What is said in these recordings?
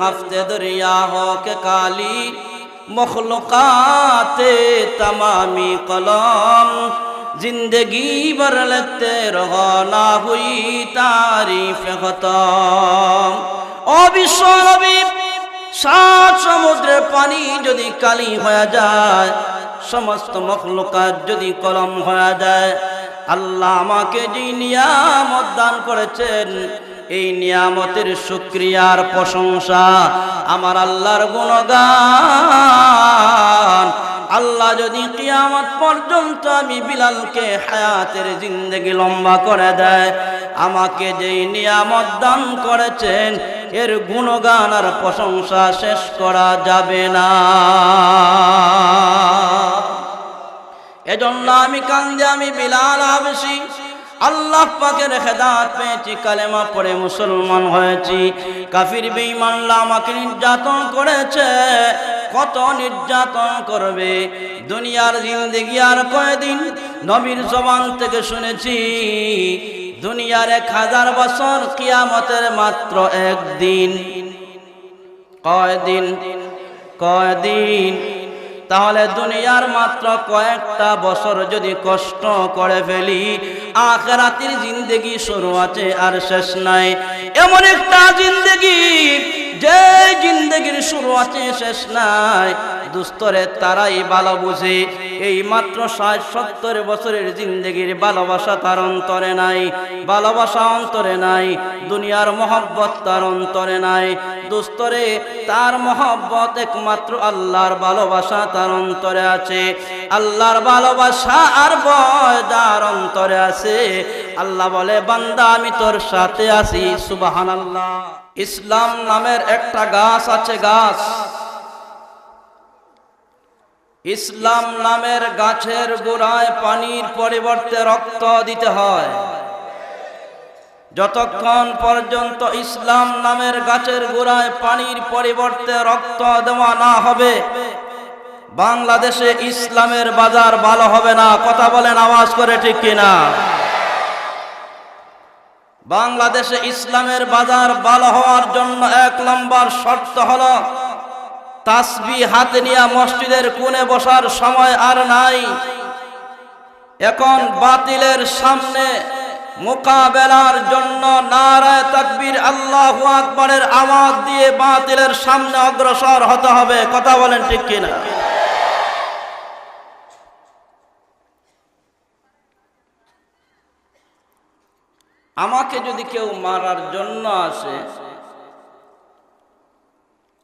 हफ्ते दरिया हो के काली मखलूकाते तमामी कलम जिंदगी भर लगते रहो ना हुई तारीफ खत्म। ओ विश्व नबी सात समुद्रेर पानी यदि काली हয়ে যায়, समस्त मखलूकात यदि कलम হয়ে যায়, আল্লাহ আমাকে যে নিয়ামত দান করেছেন এই নিয়ামতের শুকরিয়ার প্রশংসা, আমার আল্লাহর গুণগান। আল্লাহ যদি কিয়ামত পর্যন্ত আমি বিলালকে হায়াতের জিন্দেগি লম্বা করে দেয়, আমাকে যেই নিয়ামত দান করেছেন এর গুণগান আর প্রশংসা শেষ করা যাবে না। এজন্য আমি কান্দে, আমি বিলাল হাবশী আল্লাহ পাকের হেদায়েত পেয়েছি, কালেমা পড়ে মুসলমান হয়েছি। কাফির বেঈমানরা আমাকে নির্যাতন করেছে, কত নির্যাতন করবে। দুনিয়ার জিন্দেগি আর কয়দিন? নবীর জবান থেকে শুনেছি দুনিয়ার 1000 বছর, কিয়ামতের মাত্র একদিন। কয়দিন? কয়দিন? তাহলে দুনিয়ার মাত্র কয়েকটা বছর যদি কষ্ট করে ফেলি, আখিরাতের জিন্দেগি শুরু আছে আর শেষ নাই। এমন একটা জিন্দেগি যে জিন্দেগির শুরু আছে শেষ নাই, দুস্তরে তারাই ভালো বুঝে। এই মাত্র 60-70 বছরের জিন্দেগির ভালোবাসা তার অন্তরে নাই, ভালোবাসা অন্তরে নাই, দুনিয়ার মহব্বত তার অন্তরে নাই। দুস্তরে তার মহব্বত একমাত্র আল্লাহর ভালোবাসা তার অন্তরে আছে। আল্লাহর ভালোবাসা আর ভয় যার অন্তরে আছে, আল্লাহ বলে বান্দা আমি তোর সাথে আছি। সুবহানাল্লাহ। ইসলাম নামের একটা গাছ আছে, গাছ। ইসলাম নামের গাছের গোড়ায় পানির পরিবর্তে রক্ত দিতে হয়। যতক্ষণ পর্যন্ত ইসলাম নামের গাছের গোড়ায় পানির পরিবর্তে রক্ত দেওয়া না হবে, বাংলাদেশে ইসলামের বাজার ভালো হবে না। কথা বলেন আওয়াজ করে, ঠিক কিনা? বাংলাদেশে ইসলামের বাজার ভালো হওয়ার জন্য 1 নম্বর শর্ত হলো তাসবিহ হাতে নিয়ে মসজিদের কোণে বসার সময় আর নাই। এখন বাতিলের সামনে মোকাবেলার জন্য নারায়ে তাকবীর আল্লাহু আকবারের আওয়াজ দিয়ে বাতিলের সামনে অগ্রসর হতে হবে। কথা বলেন ঠিক কিনা? আমাকে যদি কেউ মারার জন্য আসে,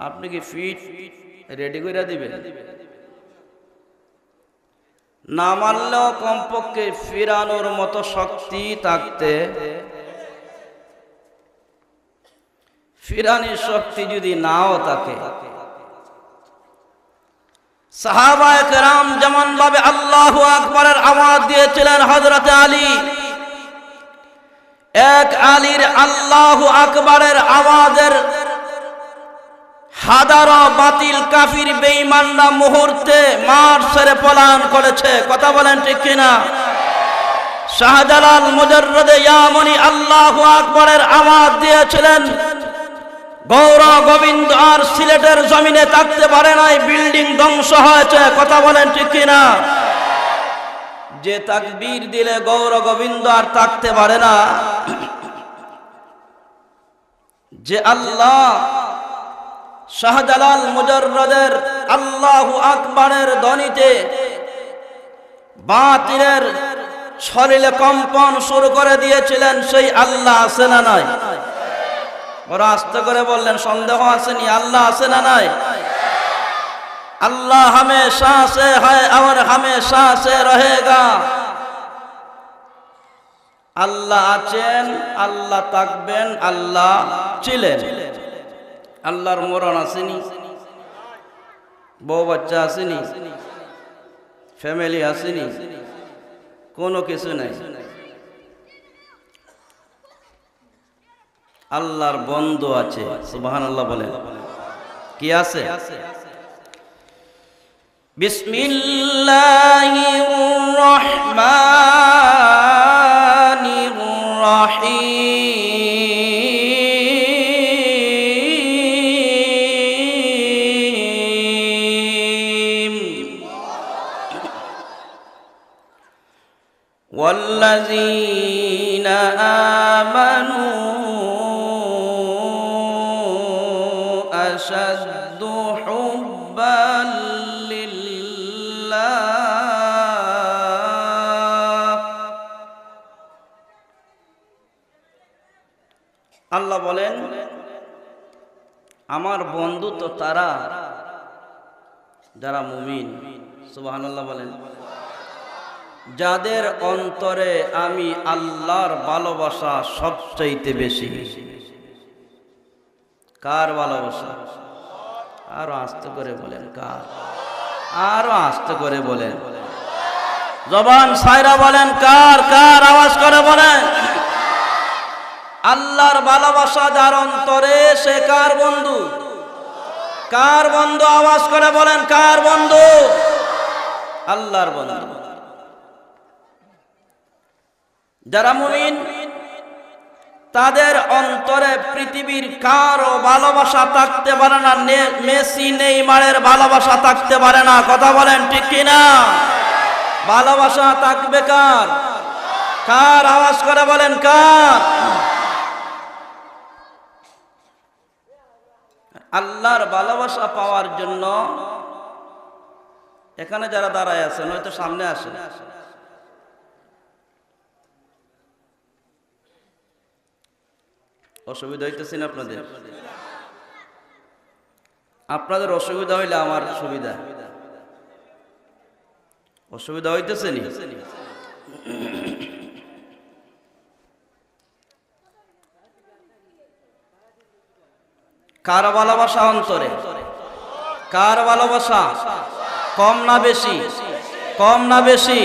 আপনি কি ফিট রেডি করে দিবেন? না মারলেও কমপক্ষে ফিরানোর মতো শক্তি থাকতে, ফিরানোর শক্তি যদি নাও থাকে, সাহাবায়ে কেরাম যেমন ভাবে আল্লাহু আকবারের আওয়াজ দিয়েছিলেন, হযরত আলী, এক আলীর আল্লাহু আকবারের আওয়াজের হাজারো বাতিল কাফির বেঈমানরা মুহূর্তে মার ছেড়ে পলায়ন করেছে। কথা বলেন ঠিক কিনা? শাহজালাল মুজাররদে ইয়ামানি আল্লাহু আকবারের আওয়াজ দিয়েছিলেন, গৌর গোবিন্দ আর সিলেটের জমিনে থাকতে পারে নাই, বিল্ডিং ধ্বংস হয়েছে। কথা বলেন ঠিক কিনা? যে তাকবীর দিলে গৌর গোবিন্দ আর থাকতে পারে না, যে আল্লাহ শাহজালাল মুজাররদের আল্লাহু আকবারের ধ্বনিতে বাতিলের শরীরে কম্পন শুরু করে দিয়েছিলেন, সেই আল্লাহ আছে না নাই? বড় আস্তে করে বললেন, সন্দেহ আসেনি? আল্লাহ আছে না নাই? अल्लाह हमेशा से है और हमेशा से रहेगा। আল্লাহ আছেন, আল্লাহ থাকবেন, আল্লাহ ছিলেন। আল্লাহর মরণ আসেনি, বউ বাচ্চা আসেনি, ফ্যামিলি আসেনি, কোনো কিছু নাই। আল্লাহর বন্ধু আছে। সুবহানাল্লাহ বলেন। কি আছে? বিসমিল্লাহির রহমানির রহিম। ওয়াল্লাযীনা আমানু আশাদ্দু হুব্বান লিল্লাহ। আল্লাহ বলেন আমার বন্ধু তো তারা যারা মুমিন। সুবহানাল্লাহ বলেন। যাদের অন্তরে আমি আল্লাহর ভালোবাসা সবচাইতে বেশি। কার ভালোবাসা? আরো আস্তে করে বলেন কার? আরো আস্তে করে বলেন, জবান সাইরা বলেন কার? কার? আওয়াজ করে বলেন। আল্লাহর ভালোবাসা যার অন্তরে, সে কার বন্ধু? কার বন্ধু? আওয়াজ করে বলেন কার বন্ধু? আল্লাহর বন্ধু। যারা মুমিন তাদের অন্তরে পৃথিবীর কারো ভালোবাসা থাকতে পারে না। মেসি নেইমারের ভালোবাসা থাকতে পারে না। কথা বলেন ঠিক কিনা? ভালোবাসা থাকবে কার? কার? আওয়াজ করে বলেন কার? আল্লাহর ভালোবাসা পাওয়ার জন্য এখানে যারা দাঁড়ায় আছেন হয়তো সামনে আসেন। অসুবিধা হইতেছে না আপনাদের? আপনাদের অসুবিধা হইলে আমার সুবিধা। অসুবিধা হইতেছে নি? কার ভালোবাসা অন্তরে? কার ভালোবাসা? কম না বেশি? কম না বেশি?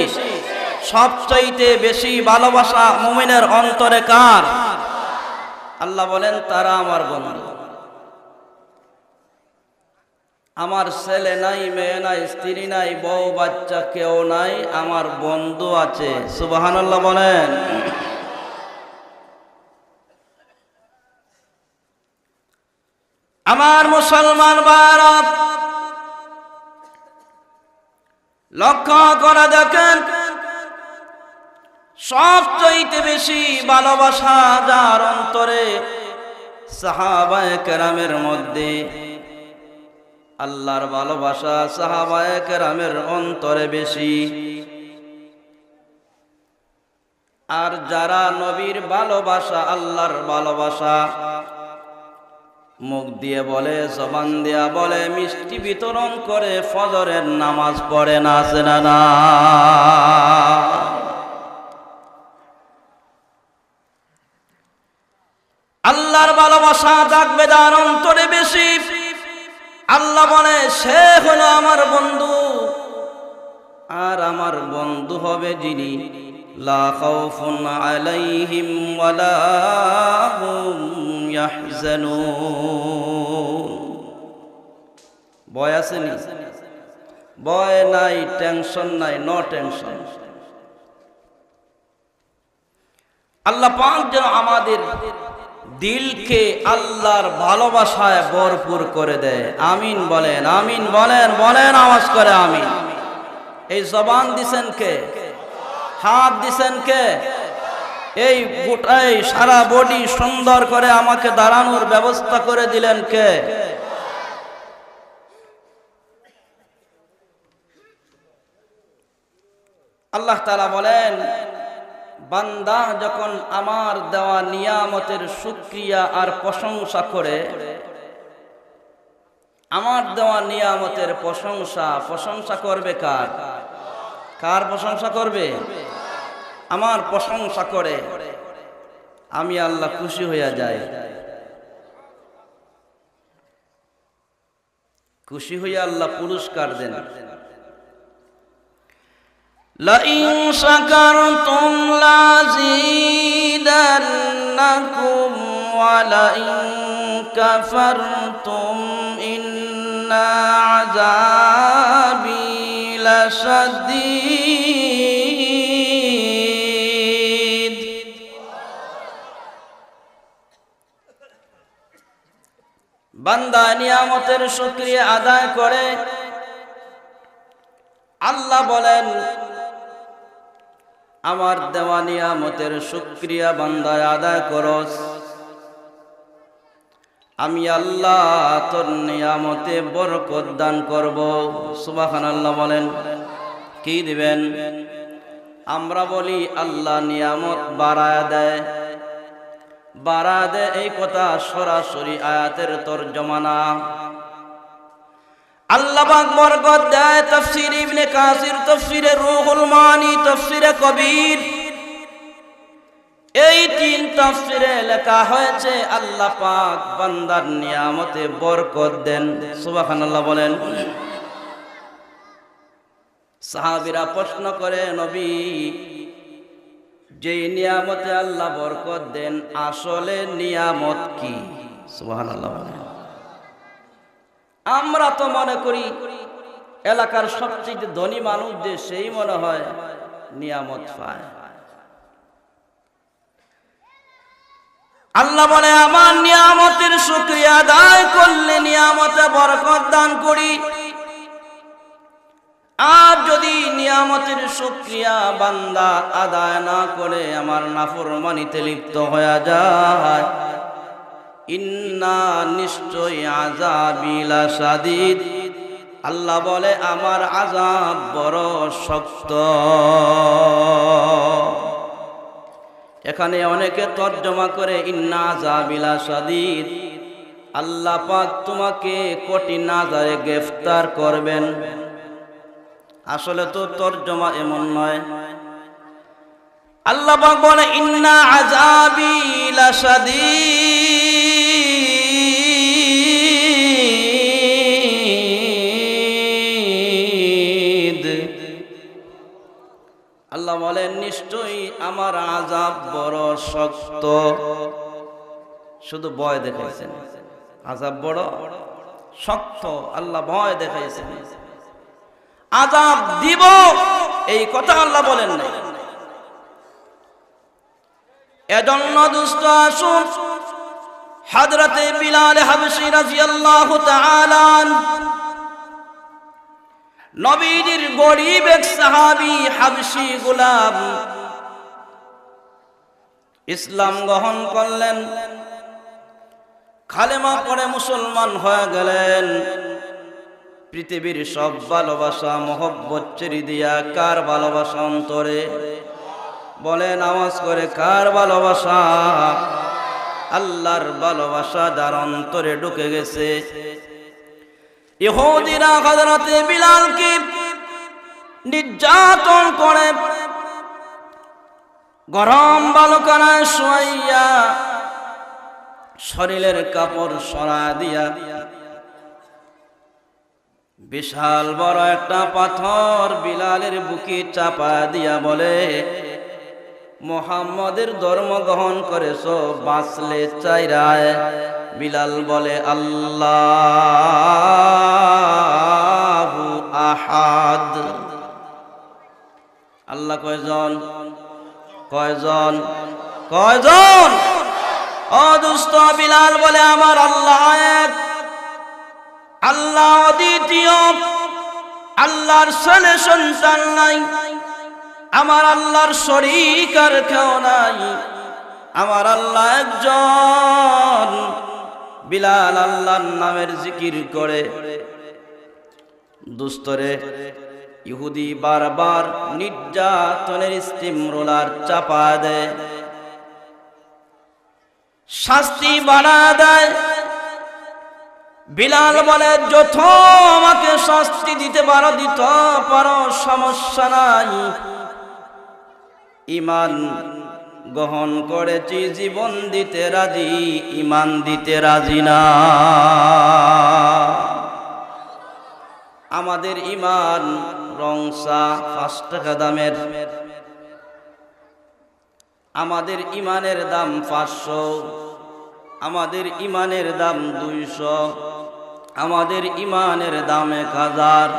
সবচাইতে বেশি ভালোবাসা মুমিনের অন্তরে কার? আল্লাহ বলেন তারা আমার বন্ধু। আমার ছেলে নাই, মেয়ে নাই, স্ত্রী নাই, বউ বাচ্চা কেউ নাই, আমার বন্ধু আছে। সুবহানাল্লাহ বলেন। আমার মুসলমান ভাইরা লক্ষ্য করে দেখেন, সবচাইতে বেশি ভালোবাসা যার অন্তরে, সাহাবায়ে কেরামের মধ্যে আল্লাহর ভালোবাসা সাহাবায়ে কেরামের অন্তরে বেশি। আর যারা নবীর ভালোবাসা, আল্লাহর ভালোবাসা মুখ দিয়ে বলে, জবান দিয়া বলে, মিষ্টি বিতরণ করে, ফজরের নামাজ পড়ে না, আছে না না? আল্লাহর ভালোবাসা থাকবে যার অন্তরে বেশি। আল্লাহ বলে সে হলো আমার বন্ধু। আর আমার বন্ধু হবে যিনি লা খাউফুন আলাইহিম ওয়ালা হুম ইয়াহজানুন। ভয় আছে নি? ভয় নাই, টেনশন নাই, নো টেনশন। আল্লাহ পাক যেন আমাদের দিলকে আল্লাহর ভালোবাসায় ভরপুর করে দেয়। আমিন বলেন, আমিন বলেন, বলেন আওয়াজ করে আমিন। এই জবান দিছেন কে? হাত দিছেন কে? এই গোটাই সারা বডি সুন্দর করে আমাকে দাঁড়ানোর ব্যবস্থা করে দিলেন কে? আল্লাহ তাআলা বলেন, বান্দা যখন আমার দেওয়া নিয়ামতের শুকরিয়া আর প্রশংসা করে, আমার দেওয়া নিয়ামতের প্রশংসা করবে কার? কার প্রশংসা করবে? আমার প্রশংসা করে আমি আল্লাহ খুশি হইয়া যাই। খুশি হইয়া আল্লাহ পুরস্কার দেন। লাইন শাকারতুম লাযীদান্নাকুম ওয়া লাইন কাফারতুম ইন্না আযাবি লাশাদীদ। বান্দা নিয়ামতের শুকরিয়া আদায় করে, আল্লাহ বলেন আমার দেওয়া নিয়ামতের শুকরিয়া বান্দায় আদায় করস, আমি আল্লাহ তোর নিয়ামতে বরকত দান করব। সুবহানাল্লাহ বলেন। কি দিবেন? আমরা বলি আল্লাহ নিয়ামত বাড়ায় দেয়, বাড়ায় দেয়, এই কথা সরাসরি আয়াতের তরজমা না। আল্লাহ পাক বরকত দেয়, তাফসীর ইবনে কাসির, তাফসীরে রুহুল মানি, তাফসীরে কবির, এই তিন তাফসীরে লেখা হয়েছে আল্লাহ পাক বান্দার নিয়ামতে বরকত দেন। সুবহানাল্লাহ বলেন। সাহাবীরা প্রশ্ন করে, নবী, যেই নিয়ামতে আল্লাহ বরকত দেন আসলে নিয়ামত কি? সুবহানাল্লাহ বলেন। আমরা তো মনে করি এলাকার সবচেয়ে ধনী মানুষ যে সেই মনে হয় নিয়ামত পায়। আল্লাহ বলে, আমার নিয়ামতের শুকরিয়া আদায় করলে নিয়ামতে বরকত দান করি, আর যদি নিয়ামতের শুকরিয়া বান্দা আদায় না করে আমার নাফরমানিতে লিপ্ত হয়ে যায়, ইন্না নিশ্চয় আযাবি লাশাদীদ, আল্লাহ বলে আমার আযাব বড় শক্ত। এখানে অনেকে তর্জমা করে ইন্না আযাবি লাশাদীদ, আল্লাহ পাক তোমাকে কঠিন আযাবে গ্রেফতার করবেন। আসলে তো তর্জমা এমন নয়। আল্লাহ পাক বলে ইন্না আযাবি লাশাদীদ, আল্লাহ বলেন নিশ্চয়ই আমার আযাব বড় শক্ত। শুধু ভয় দেখাইছেন, আযাব বড় শক্ত, আল্লাহ ভয় দেখাইছেন, আযাব দিব এই কথা আল্লাহ বলেন নাই। এজন্য দুষ্ট আসুন, হযরতে বিলাল হাবশী রাদিয়াল্লাহু তাআলা নবীজির গরীব এক সাহাবী হাবশী গোলাম ইসলাম গ্রহণ করলেন, কালেমা পড়ে মুসলমান হয়ে গেলেন। পৃথিবীর সব ভালোবাসা মহব্বত ছেড়ে দিয়া কার ভালোবাসা অন্তরে? বলেন আওয়াজ করে, কার ভালোবাসা? আল্লাহর ভালোবাসা যার অন্তরে ঢুকে গেছে। ইহুদিরা হযরতে বিলালকে নির্যাতন করে, গরম বালুকানায় শুয়াইয়া শরীরের কাপড় সরায় দিয়া বিশাল বড় একটা পাথর বিলালের বুকে চাপা দিয়া বলে, মুহাম্মাদের ধর্ম গ্রহণ করেছো, বাঁচলে চাইরায়। বিলাল বলে আল্লাহু আহাদ। আল্লাহ কয়জন? কয়জন? কয়জন? ও দুষ্ট বিলাল বলে আমার আল্লাহ এক, আল্লাহ দ্বিতীয়, আল্লাহর ছেলে সন্তান নাই, আমার আল্লাহর শরীক আর কেউ নাই, আমার আল্লাহ একজন। বিলাল আল্লাহর নামের জিকির করে। দুস্তরে ইহুদি বারবার নির্যাতনের স্টিম রোলার চাপা দেয়, শাস্তি বাড়া দেয়। বিলাল বলে, যত আমাকে শাস্তি দিতে পারো দিতে পারো, সমস্যা নাই, ঈমান গ্রহণ করেছি, জীবন দিতে রাজি, ঈমান দিতে রাজি না। আমাদের ঈমান রংসা 5 টাকা দামের, আমাদের ঈমানের দাম 500, আমাদের ঈমানের দাম 200, আমাদের ঈমানের দাম 1000,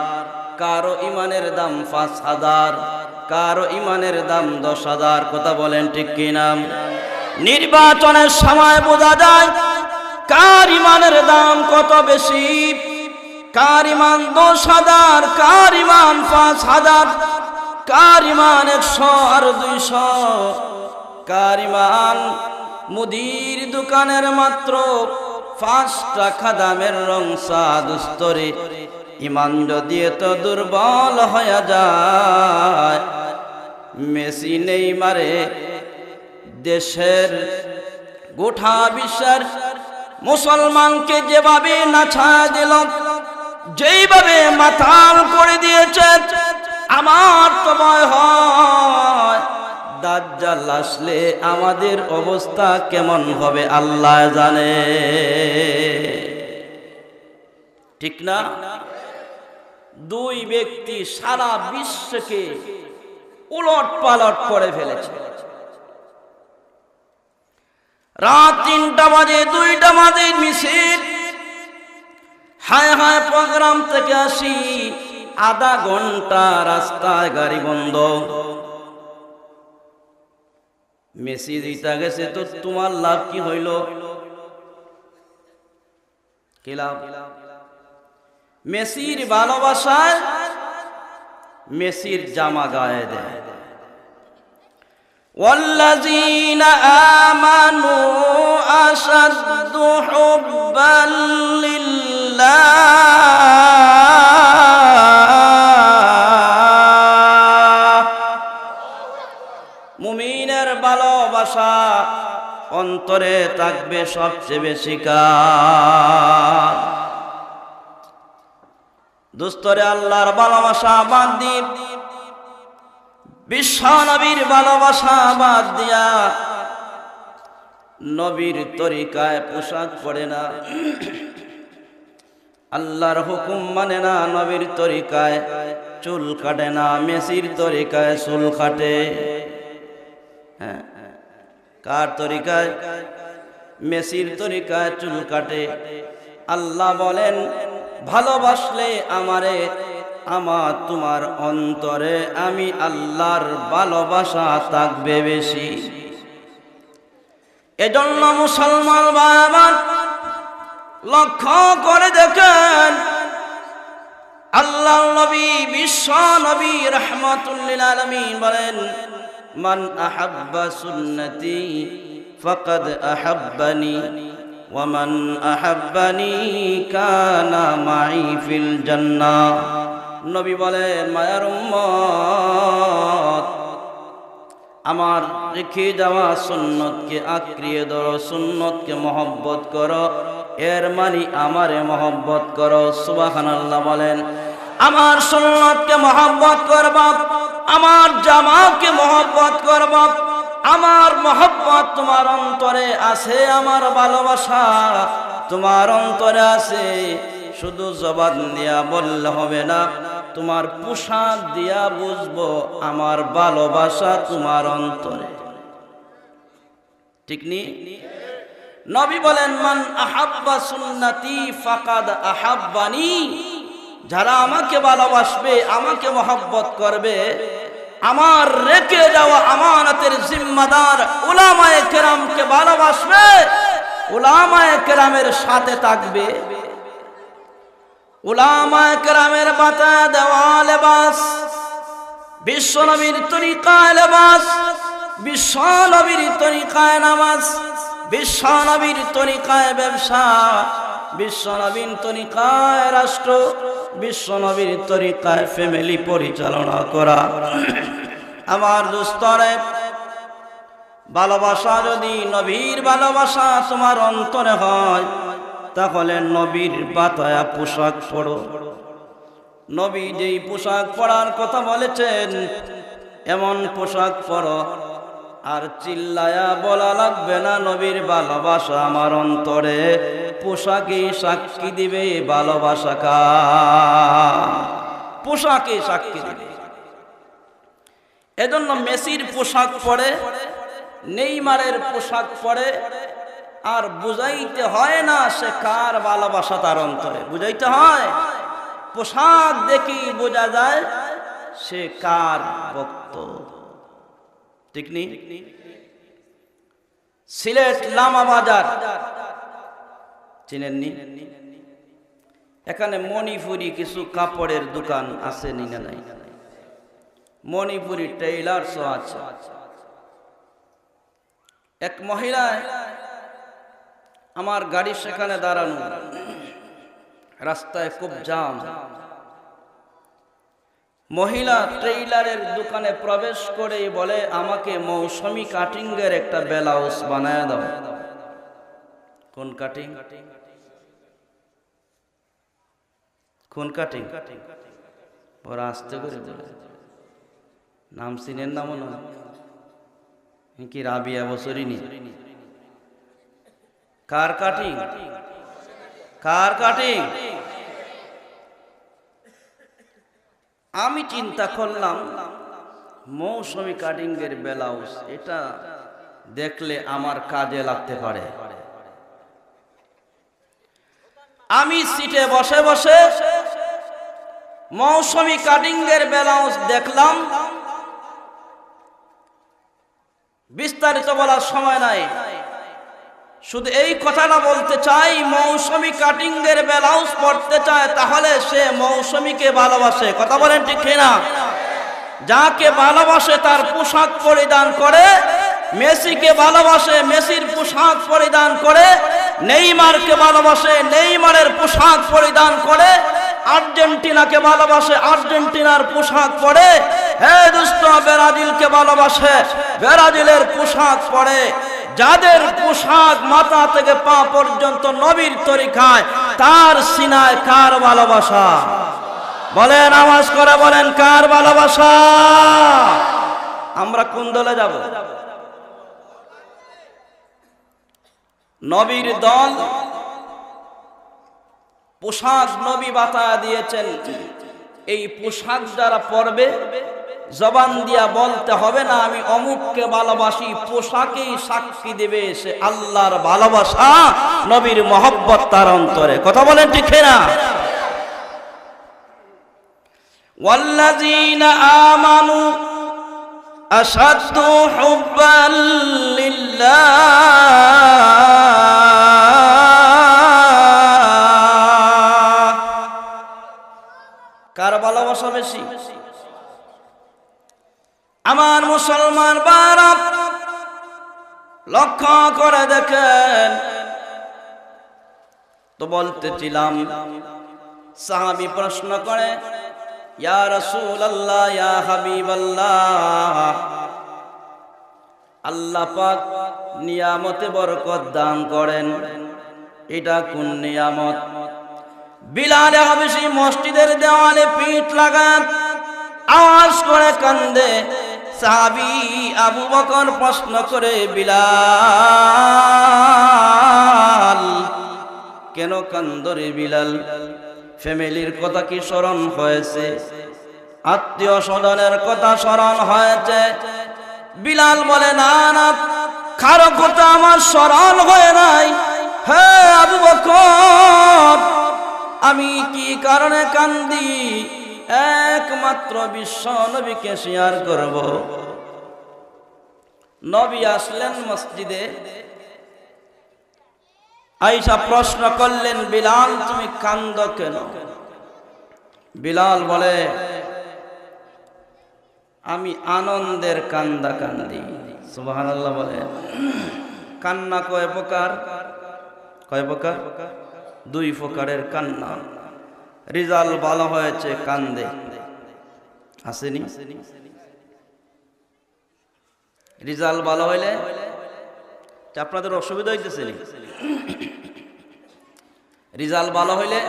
কারো ঈমানের দাম 5000, কারো ঈমানের দাম 10,000। কথা বলেন ঠিক কিনা? নির্বাচনের সময় বোঝা যায় কার ঈমানের দাম কত বেশি, কার ঈমান 10,000, কার ঈমান 5,000। কার ইমান 100 আর 200, কার ইমান মুদির দোকানের মাত্র 5 টাকা দামের রং সাদুস্তরে। ইমান যদি এত দুর্বল হয়ে যায়, মেসি নেইমারে দেশের গোটা বিশ্বের মুসলমানকে যেভাবে নাছা দিল, যেইভাবে মাতাল করে দিয়েছে, আমার তো ভয় হয় দাজ্জাল আসলে আমাদের অবস্থা কেমন হবে আল্লাহ জানে। ঠিক না? 2 ব্যক্তি সারা বিশ্বকে উলট পালট করে ফেলেছে। রাত 3টা বাজে 2টা বাজে মিছিল, হায় হায় প্রোগ্রাম থেকে আসি, আধা ঘন্টা রাস্তায় গাড়ি বন্ধ। মেসি জিতা গেছে তো তোমার লাভ কি হইল? কি লাভ? মেসির ভালোবাসায় মেসির জামা গায়ে দেয়। والذين آمنوا أشد حبا لله মুমিনের ভালোবাসা অন্তরে থাকবে সবচেয়ে বেশি কার? দোস্তরে আল্লাহর ভালোবাসা বাদ দিয়ে, বিশ্ব নবীর ভালোবাসা বাদ দিয়া নবীর তরিকায় পোশাক পরে না, আল্লাহর হুকুম মানে না, নবীর তরিকায় চুল কাটে না, মেসির তরিকায় চুল কাটে। হ্যাঁ, কার তরিকায়? মেসির তরিকায় চুল কাটে। আল্লাহ বলেন, ভালোবাসলে আমারে, আমার তোমার অন্তরে আমি আল্লাহর ভালোবাসা থাকবে বেশি। এজন্য মুসলমান ভাই আমার লক্ষ্য করে দেখেন, আল্লাহর নবী বিশ্ব নবী রাহমাতুল লিল আলামিন বলেন, মান আহাব্বা সুন্নতি ফাকাদ আহাব্বানি ওয়া মান আহাব্বানি কানা মাই ফিল জান্নাহ। নবী বলেন, মায়ার উম্মত, আমার রেখে যাওয়া সুন্নতকে আঁকড়িয়ে ধরো, সুন্নতকে মহব্বত করো, এর মানে আমারে মহব্বত করো। সুবহানাল্লাহ বলেন। আমার সুন্নতকে মহব্বত করবা, আমার জামাকে মহব্বত করবা, আমার মহব্বত তোমার অন্তরে আছে, আমার ভালোবাসা তোমার অন্তরে আছে। শুধু জবান দিয়া বললে হবে না, তোমার পোশাক দিয়া বুঝবো আমার ভালোবাসা তোমার অন্তরে। ঠিক নি? নবী বলেন, মান আহাব্বা সুন্নতি ফাকাদ আহাব্বানি, যারা আমাকে ভালোবাসবে, আমাকে মহব্বত করবে, আমার রেখে যাওয়া আমানতের জিম্মাদার উলামায়ে কেরামকে ভালোবাসবে, উলামায়ে কেরামের সাথে থাকবে। উলামায়ে কেরামের বাতা দেওয়া লেবাস, বিশ্ব নবীর তরিকায় লেবাস, বিশ্ব নবীর তরিকায় নামাজ, বিশ্ব নবীর তরিকায় ব্যবসা, বিশ্ব নবীর তরিকায় রাষ্ট্র, বিশ্ব নবীর তরিকায় ফ্যামিলি পরিচালনা করা। আমার দোস্তরে, ভালোবাসা যদি নবীর ভালোবাসা তোমার অন্তরে হয়, তাহলে নবীর বাতায়া পোশাক পরো। নবী যেই পোশাক পরার কথা বলেছেন, এমন পোশাক পরো, আর চিল্লায়া বলা লাগবে না নবীর ভালোবাসা আমার অন্তরে। পোশাকে সাক্ষী দিবে ভালোবাসা কার? পোশাকে সাক্ষী দিবে। এজন্য মেসির পোশাক পরে, নেইমারের পোশাক পরে, আর বুঝাইতে হয় না সে কার ভালোবাসা তার অন্তরে। বুঝাইতে হয়, পোশাক দেখি বোঝা যায় সে কার ভক্ত। ঠিক নি? সিলেট লামা বাজার চিনেননি? এখানে মণিপুরি কিছু কাপড়ের দোকান আছে নি না নাই? মণিপুরি টেইলার্সও আছে। এক মহিলা, আমার গাড়ি সেখানে দাঁড়ানো, রাস্তায় খুব জাম। মহিলা ট্রেইলারের দোকানে প্রবেশ করে বলে, আমাকে মৌসুমী কাটিংয়ের একটা ব্লাউজ বানায় দাও। কোন কাটিং? কোন কাটিং? ওরা আসতে করে বলে, নাম চিনেন না মনে হয় কি? রাবিয়া বছরিনী। কার কাটিং? কার কাটিং? আমি চিন্তা করলাম মৌসুমী কাটিং এর ব্লাউজ, এটা দেখলে আমার কাজে লাগতে পারে। আমি সিটে বসে বসে মৌসুমী কাটিং এর ব্লাউজ দেখলাম। বিস্তারিত বলার সময় নাই, শুধু এই কথাটা বলতে চাই, মৌসুমী কাটিং এর ব্লাউজ পড়তে চায় তাহলে সে মৌসুমীকে ভালোবাসে। কথা বলেন ঠিক না? যাকে ভালোবাসে তার পোশাক পরিধান করে, মেসিকে ভালোবাসে মেসির পোশাক পরিধান করে, নেইমারকে ভালোবাসে নেইমারের পোশাক পরিধান করে, আর্জেন্টিনাকে ভালোবাসে আর্জেন্টিনার পোশাক পরে, হে দোস্ত ব্রাজিলকে ভালোবাসে ব্রাজিলের পোশাক পরে। যাদের পোশাক মাথা থেকে পা পর্যন্ত নবীর তরিকায়, তার সিনায় কার ভালোবাসা? বলেন, আওয়াজ করে বলেন, কার ভালোবাসা? আমরা কোন দলে যাব? নবীর দল। পোশাক নবী বাতায়া দিয়েছেন, এই পোশাক যারা পরবে জবান দিয়া বলতে হবে না আমি অমুককে ভালোবাসি, পোশাকেই সাক্ষী দেবে সে আল্লাহর ভালোবাসা, নবীর মহব্বত তার অন্তরে। কথা বলেন ঠিক না? ওয়াল্লাযীনা আমানু আশাদ্দু হুব্বান লিল্লাহ। কার ভালোবাসা বেশি? আমার মুসলমান ভাইরা লক্ষ্য করে দেখেন তো। বলতেছিলাম সাহাবী প্রশ্ন করে, ইয়া রাসূলুল্লাহ, ইয়া হাবিবাল্লাহ, আল্লাহ পাক নিয়ামতে বরকত দান করেন, এটা কোন নিয়ামত? বিলাল হাবশী মসজিদের দেওয়ালে পিঠ লাগান আওয়াজ করে কান্দে। সাহাবী আবু বকর প্রশ্ন করে, বিলাল কেন কান্দো রে বিলাল? ফ্যামিলির কথা কি স্মরণ হয়েছে? আত্মীয় স্বজনের কথা স্মরণ হয়েছে? বিলাল বলে, না না, কারো কথা আমার স্মরণ হয় নাই। হে আবু বকর, আমি কি কারণে কান্দি? একমাত্র বিশ্ব নবীকে শেয়ার করব। নবী আসলেন মসজিদে, আয়েশা প্রশ্ন করলেন, বিলাল তুমি কান্দো কেন? বিলাল বলে, আমি আনন্দের কান্দা কান্দি। সুবহানাল্লাহ বলে। কান্না কয় প্রকার? কয় প্রকার? দুই প্রকারের কান্না। রেজাল্ট ভালো হয়েছে কান্দে, আসেনি? রেজাল্ট ভালো হইলে আপনাদের অসুবিধা হইতেছে? রেজাল্ট ভালো হইলে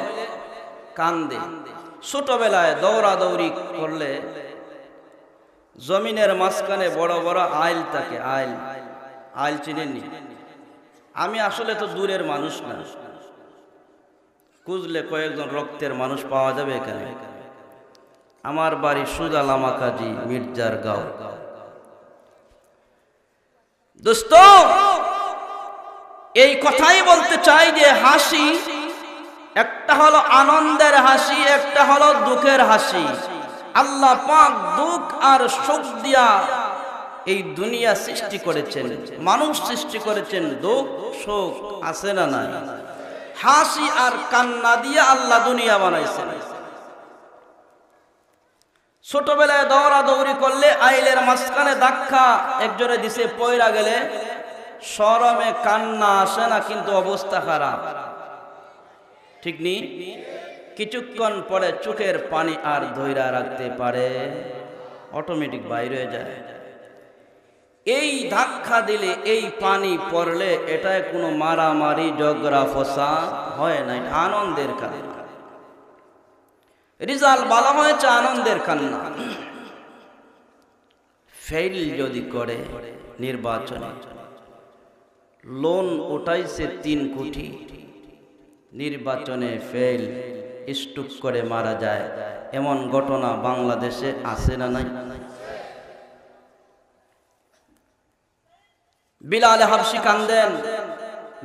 কান্দে। ছোটবেলায় দৌড়াদৌড়ি করলে জমিনের মাঝখানে বড় বড় আইল থাকে, আইল। আইল চিনেননি? আমি আসলে তো দূরের মানুষ না, খুঁজলে কয়েকজন রক্তের মানুষ পাওয়া যাবে এখানে। আমার বাড়ি সুজা লামাকাজি মির্জার গাঁও। দোস্ত, এই কথাই বলতে চাই যে হাসি একটা হলো আনন্দের হাসি, একটা হলো দুঃখের হাসি। আল্লাহ পাক দুঃখ আর সুখ দিয়া এই দুনিয়া সৃষ্টি করেছেন, মানুষ সৃষ্টি করেছেন। দুঃখ সুখ আছে না নাই? হাসি আর কান্না দিয়ে আল্লাহ দুনিয়া বানাইছেন। ছোটবেলায় দৌড়াদৌড়ি করলে আইলের মাঝখানে ধাক্কা একজনে দিছে, পয়রা গেলে শরমে কান্না আসে না, কিন্তু অবস্থা খারাপ, ঠিক নি? কিছুক্ষণ পরে চোখের পানি আর ধইরা রাখতে পারে, অটোমেটিক বাইরে হয়ে যায়। এই ধাক্কা দিলে, এই পানি পড়লে, এটাই কোনো মারামারি ঝগড়া ফসাদ হয় না, এটা আনন্দের কান্না। রেজাল্ট ভালো হয়েছে, আনন্দের কান্না। ফেল যদি করে নির্বাচনে, লোন উঠাইছে 3 কোটি, নির্বাচনে ফেল, স্ট্রোক করে মারা যায়, এমন ঘটনা বাংলাদেশে আছে না নাই? বিলাল হাবশি কান্দেন,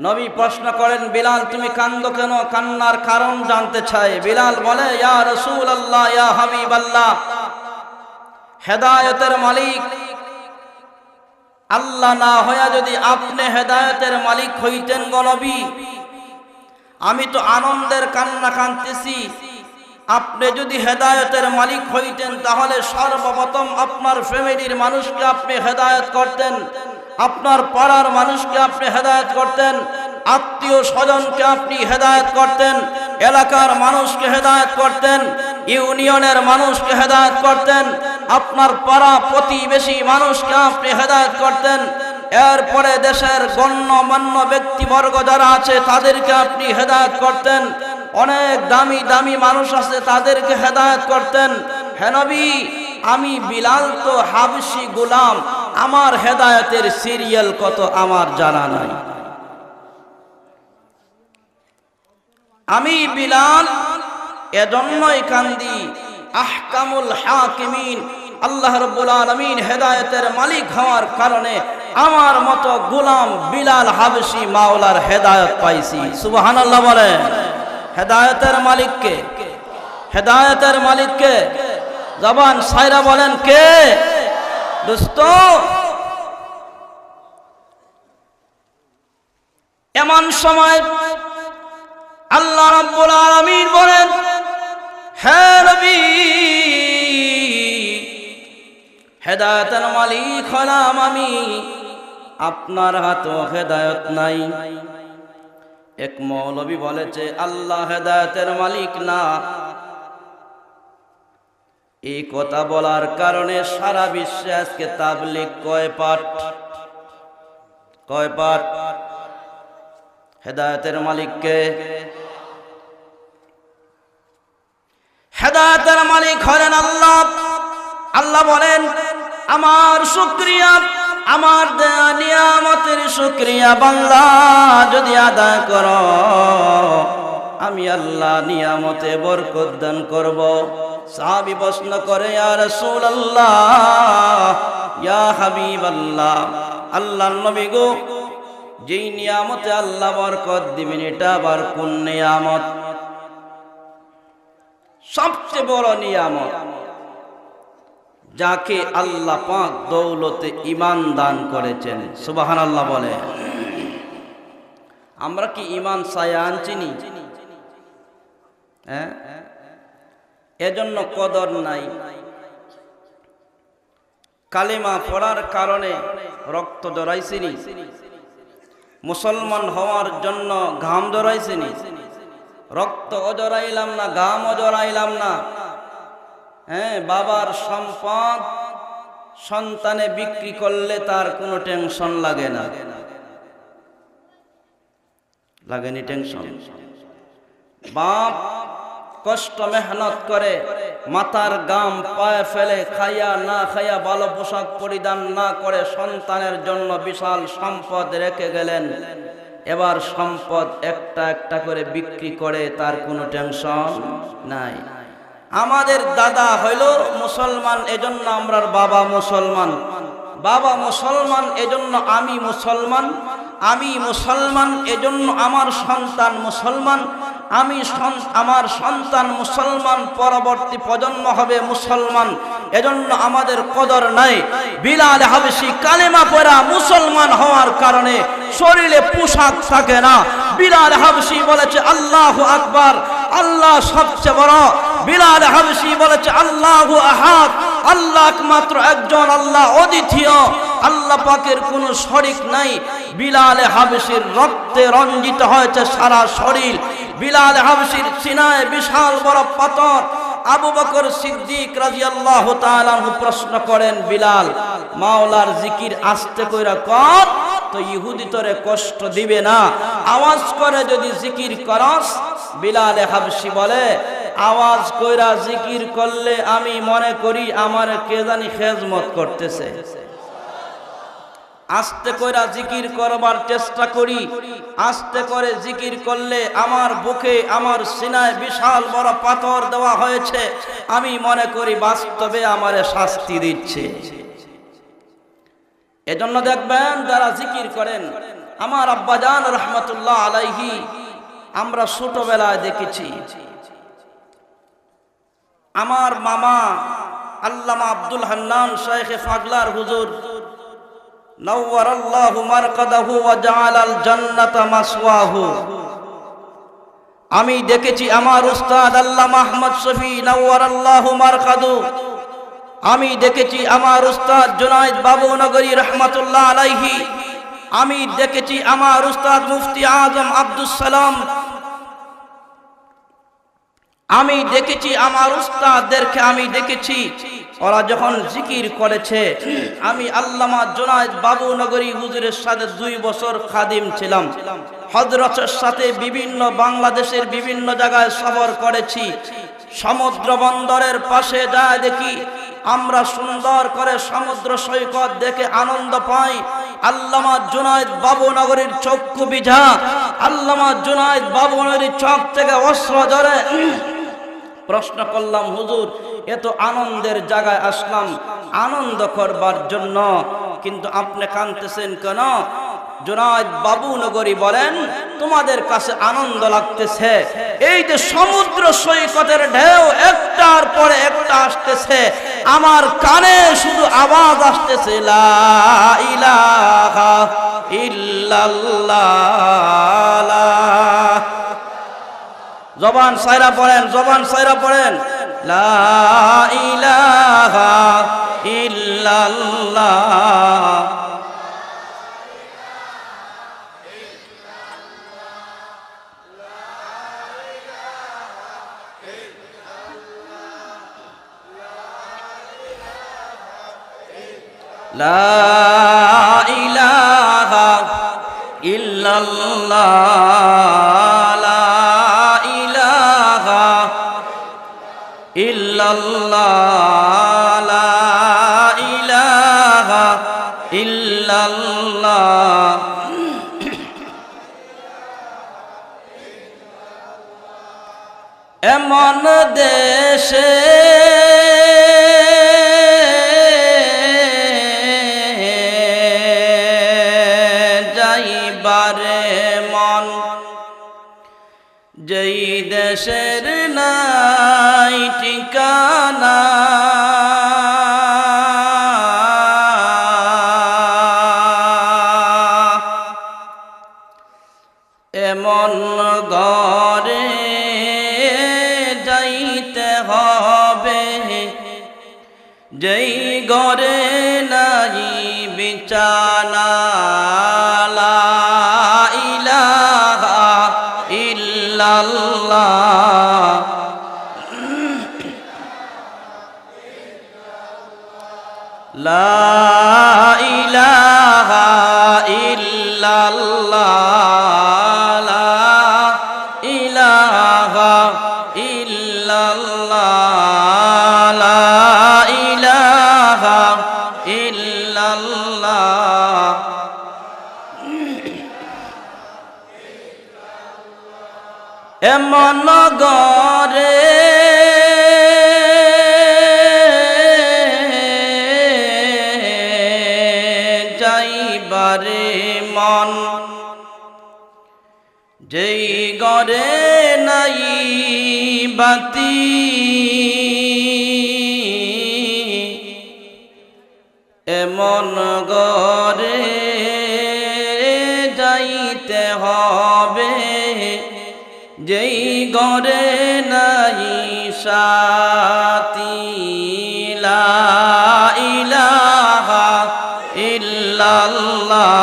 নবী প্রশ্ন করেন, বিলাল তুমি কান্দো কেন? কান্নার কারণ জানতে চায়। বিলাল বলে, ইয়া রাসূলুল্লাহ, ইয়া হাবিবাল্লাহ, হেদায়েতের মালিক আল্লাহ না হইয়া যদি আপনি হেদায়েতের মালিক হইতেন গো নবী, আমি তো আনন্দের কান্না কাঁদতেছি। আপনি যদি হেদায়েতের মালিক হইতেন তাহলে সর্বপ্রথম আপনার ফ্যামিলির মানুষকে আপনি হেদায়েত করতেন, আপনার পাড়ার মানুষকে আপনি হেদায়েত করতেন, আত্মীয় স্বজনকে আপনি হেদায়েত করতেন, এলাকার মানুষকে হেদায়েত করতেন, ইউনিয়নের মানুষকে হেদায়েত করতেন, আপনার পাড়া প্রতিবেশী মানুষকে আপনি হেদায়েত করতেন, এরপরে দেশের গণ্যমান্য ব্যক্তিবর্গ যারা আছে তাদেরকে আপনি হেদায়েত করতেন, অনেক দামি দামি মানুষ আছে তাদেরকে হেদায়েত করতেন। হে নবী, আমি বিলাল তো হাবশি গোলাম, আমার হেদায়েতের সিরিয়াল কত আমার জানা নাই। আমি বিলাল এজন্যই কান্দি, আহকামুল হাকিমিন আল্লাহ রাব্বুল আলামিন হেদায়েতের মালিক হওয়ার কারণে আমার মতো গোলাম বিলাল হাবশি মাওলার হেদায়েত পাইছি। সুবহানাল্লাহ বলেন। হেদায়েতের মালিককে, হেদায়েতের মালিককে জবান সাইরা বলেন কে? দোস্ত, এমন সময় আল্লাহ রাব্বুল আলামিন বলেন, হে নবী, হেদায়েতের মালিক হলাম আমি, আপনার হাতেও হেদায়েত নাই। এক মৌলবী বলেছে আল্লাহ হেদায়েতের মালিক না। এই কথা বলার কারণে সারা বিশ্বে আজকে তাবলীগ কয় পাঠ? হেদায়েতের মালিককে, হেদায়েতের মালিক হলেন আল্লাহ। আল্লাহ বলেন, আমার শুকরিয়া, আমার দেয়া নিয়ামতের শুকরিয়া বান্দা যদি আদায় করো, আমি আল্লাহ নিয়ামতে বরকত দান করব। সাহাবী প্রশ্ন করে, ইয়া রাসূলুল্লাহ, ইয়া হাবিবাল্লাহ, আল্লাহর নবী গো, যেই নিয়ামতে আল্লাহ বরকত দিবেন এটা আবার কোন নিয়ামত? সবচেয়ে বড় নিয়ামত যাকে আল্লাহ পাক দৌলতে ঈমান দান করেছেন। সুবহানাল্লাহ বলে। আমরা কি ঈমান চাইয়া আনছিনি? হ্যাঁ, এজন্য কদর নাই। কালিমা পড়ার কারণে রক্ত জড়াইছিনি, মুসলমান হওয়ার জন্য ঘাম জড়াইছিনি, রক্ত জড়াইলাম না, ঘামও জড়াইলাম না। হ্যাঁ, বাবার সম্পদ সন্তানে বিক্রি করলে তার কোনো টেনশন লাগে না, লাগেনি টেনশন। বাপ কষ্ট মেহনত করে মাথার গাম পায়ে ফেলে, খাইয়া না খাইয়া, ভালো পোশাক পরিধান না করে সন্তানের জন্য বিশাল সম্পদ রেখে গেলেন। এবার সম্পদ একটা একটা করে বিক্রি করে, তার কোনো টেনশন নাই। আমাদের দাদা হইল মুসলমান, এজন্য আমরার বাবা মুসলমান। বাবা মুসলমান এজন্য আমি মুসলমান, আমি মুসলমান এজন্য আমার সন্তান মুসলমান, আমার সন্তান মুসলমান, পরবর্তী প্রজন্ম হবে মুসলমান। এজন্য আমাদের কদর নাই। বিলাল হাবশি কালেমা পড়া মুসলমান হওয়ার কারণে শরীরে পোশাক থাকে না। বিলাল হাবশি বলেছে আল্লাহু আকবার, আল্লাহ সবচেয়ে বড়। বিলাল হাবশী বলেছে আল্লাহু আহাদ, আল্লাহ একমাত্র একজন, আল্লাহ অদ্বিতীয়, আল্লাহ পাকের কোনো শরীক নাই। বিলাল হাবশীর রক্তে রঞ্জিত হয়েছে সারা শরীর। বিলাল হাবশীর সিনায় বিশাল বড় পাথর। আবু বকর সিদ্দিক রাদিয়াল্লাহু তাআলা প্রশ্ন করেন, বিলাল, মাওলার জিকির আস্তে কইরা কর তো ইহুদি তোরে কষ্ট দিবে না, আওয়াজ করে যদি জিকির করস। বিলাল হাবশী বলে, আওয়াজ কইরা জিকির করলে আমি মনে করি আমার কে জানি খেজমত করতেছে। আস্তে কইরা জিকির করবার চেষ্টা করি, আস্তে করে জিকির করলে আমার বুকে আমার সিনায় বিশাল বড় পাথর দেওয়া হয়েছে, আমি মনে করি বাস্তবে আমারে শাস্তি দিচ্ছে। এজন্য দেখবেন যারা জিকির করেন, আমার আব্বাজান রহমতুল্লাহ আলাইহি, আমরা ছোটবেলায় দেখেছি আমার মামা আল্লামা আব্দুল হান্নান শাইখে ফাগলার হুজুর নওয়ারাল্লাহু মারকাদাহু ওয়া জাআলাল জান্নাতা মাসওয়াহু, আমি দেখেছি আমার উস্তাদ আল্লামা আহমদ শফি নওয়ারাল্লাহু মারকাদু, আমি দেখেছি আমার উস্তাদ জুনায়েদ বাবু নগরী রহমাতুল্লাহ আলাইহি, আমি দেখেছি আমার উস্তাদ মুফতি আজম আব্দুস সালাম, আমি দেখেছি আমার উস্তাদদেরকে, আমি দেখেছি ওরা যখন জিকির করেছে। আমি আল্লামা জুনায়েদ বাবু নগরী হুজুরের সাথে 2 বছর খাদিম ছিলাম। হযরতের সাথে বিভিন্ন বাংলাদেশের বিভিন্ন জায়গায় সফর করেছি। সমুদ্র বন্দরের পাশে যায় দেখি আমরা সুন্দর করে সমুদ্র সৈকত দেখে আনন্দ পাই। আল্লামা জুনায়েদ বাবু নগরীর চক্ষু বিঝা, আল্লামা জুনায়েদ বাবু নগরীর চোখ থেকে অশ্র ঝরে। প্রশ্ন করলাম, হুজুর এত আনন্দের জায়গায় আসলাম আনন্দ করবার জন্য, কিন্তু আপনি কাঁদতেছেন কেন? জুনায়েদ বাবু নগরী বলেন, তোমাদের কাছে আনন্দ লাগতেছে, এই যে সমুদ্র সৈকতের ঢেউ একটার পরে একটা আসতেছে, আমার কানে শুধু আওয়াজ আসতেছে লা ইলাহা ইল্লাল্লাহ। জবান সাইরা পড়েন, জবান সাইরা পড়েন, লা ইলাহা ইল্লাল্লাহ। লা ইলাহা ইল্লাল্লাহ, লা ইলাহা ইল্লাল্লাহ, লা ইলাহা ইল্লাল্লাহ। এমন দেশে যাইবারে মন, যেই দেশের নাই ঠিকানা, এমন ঘরে যাইতে হবে, যেই ঘরে নাই বিছানা, লা ইলাহা ইল্লাল্লাহ। লা ইলাহা ইল্লাল্লাহ, লা ইলাহা ইল্লাল্লাহ, লা ইলাহা ইল্লাল্লাহ। এমন ঘরে যাইবারে মন, যেই ঘরে নাই বাতি, এমন ঘরে যাইতে হবে, যেই ঘরে নাই শাতি লা ইলাহা ইল্লাল্লাহ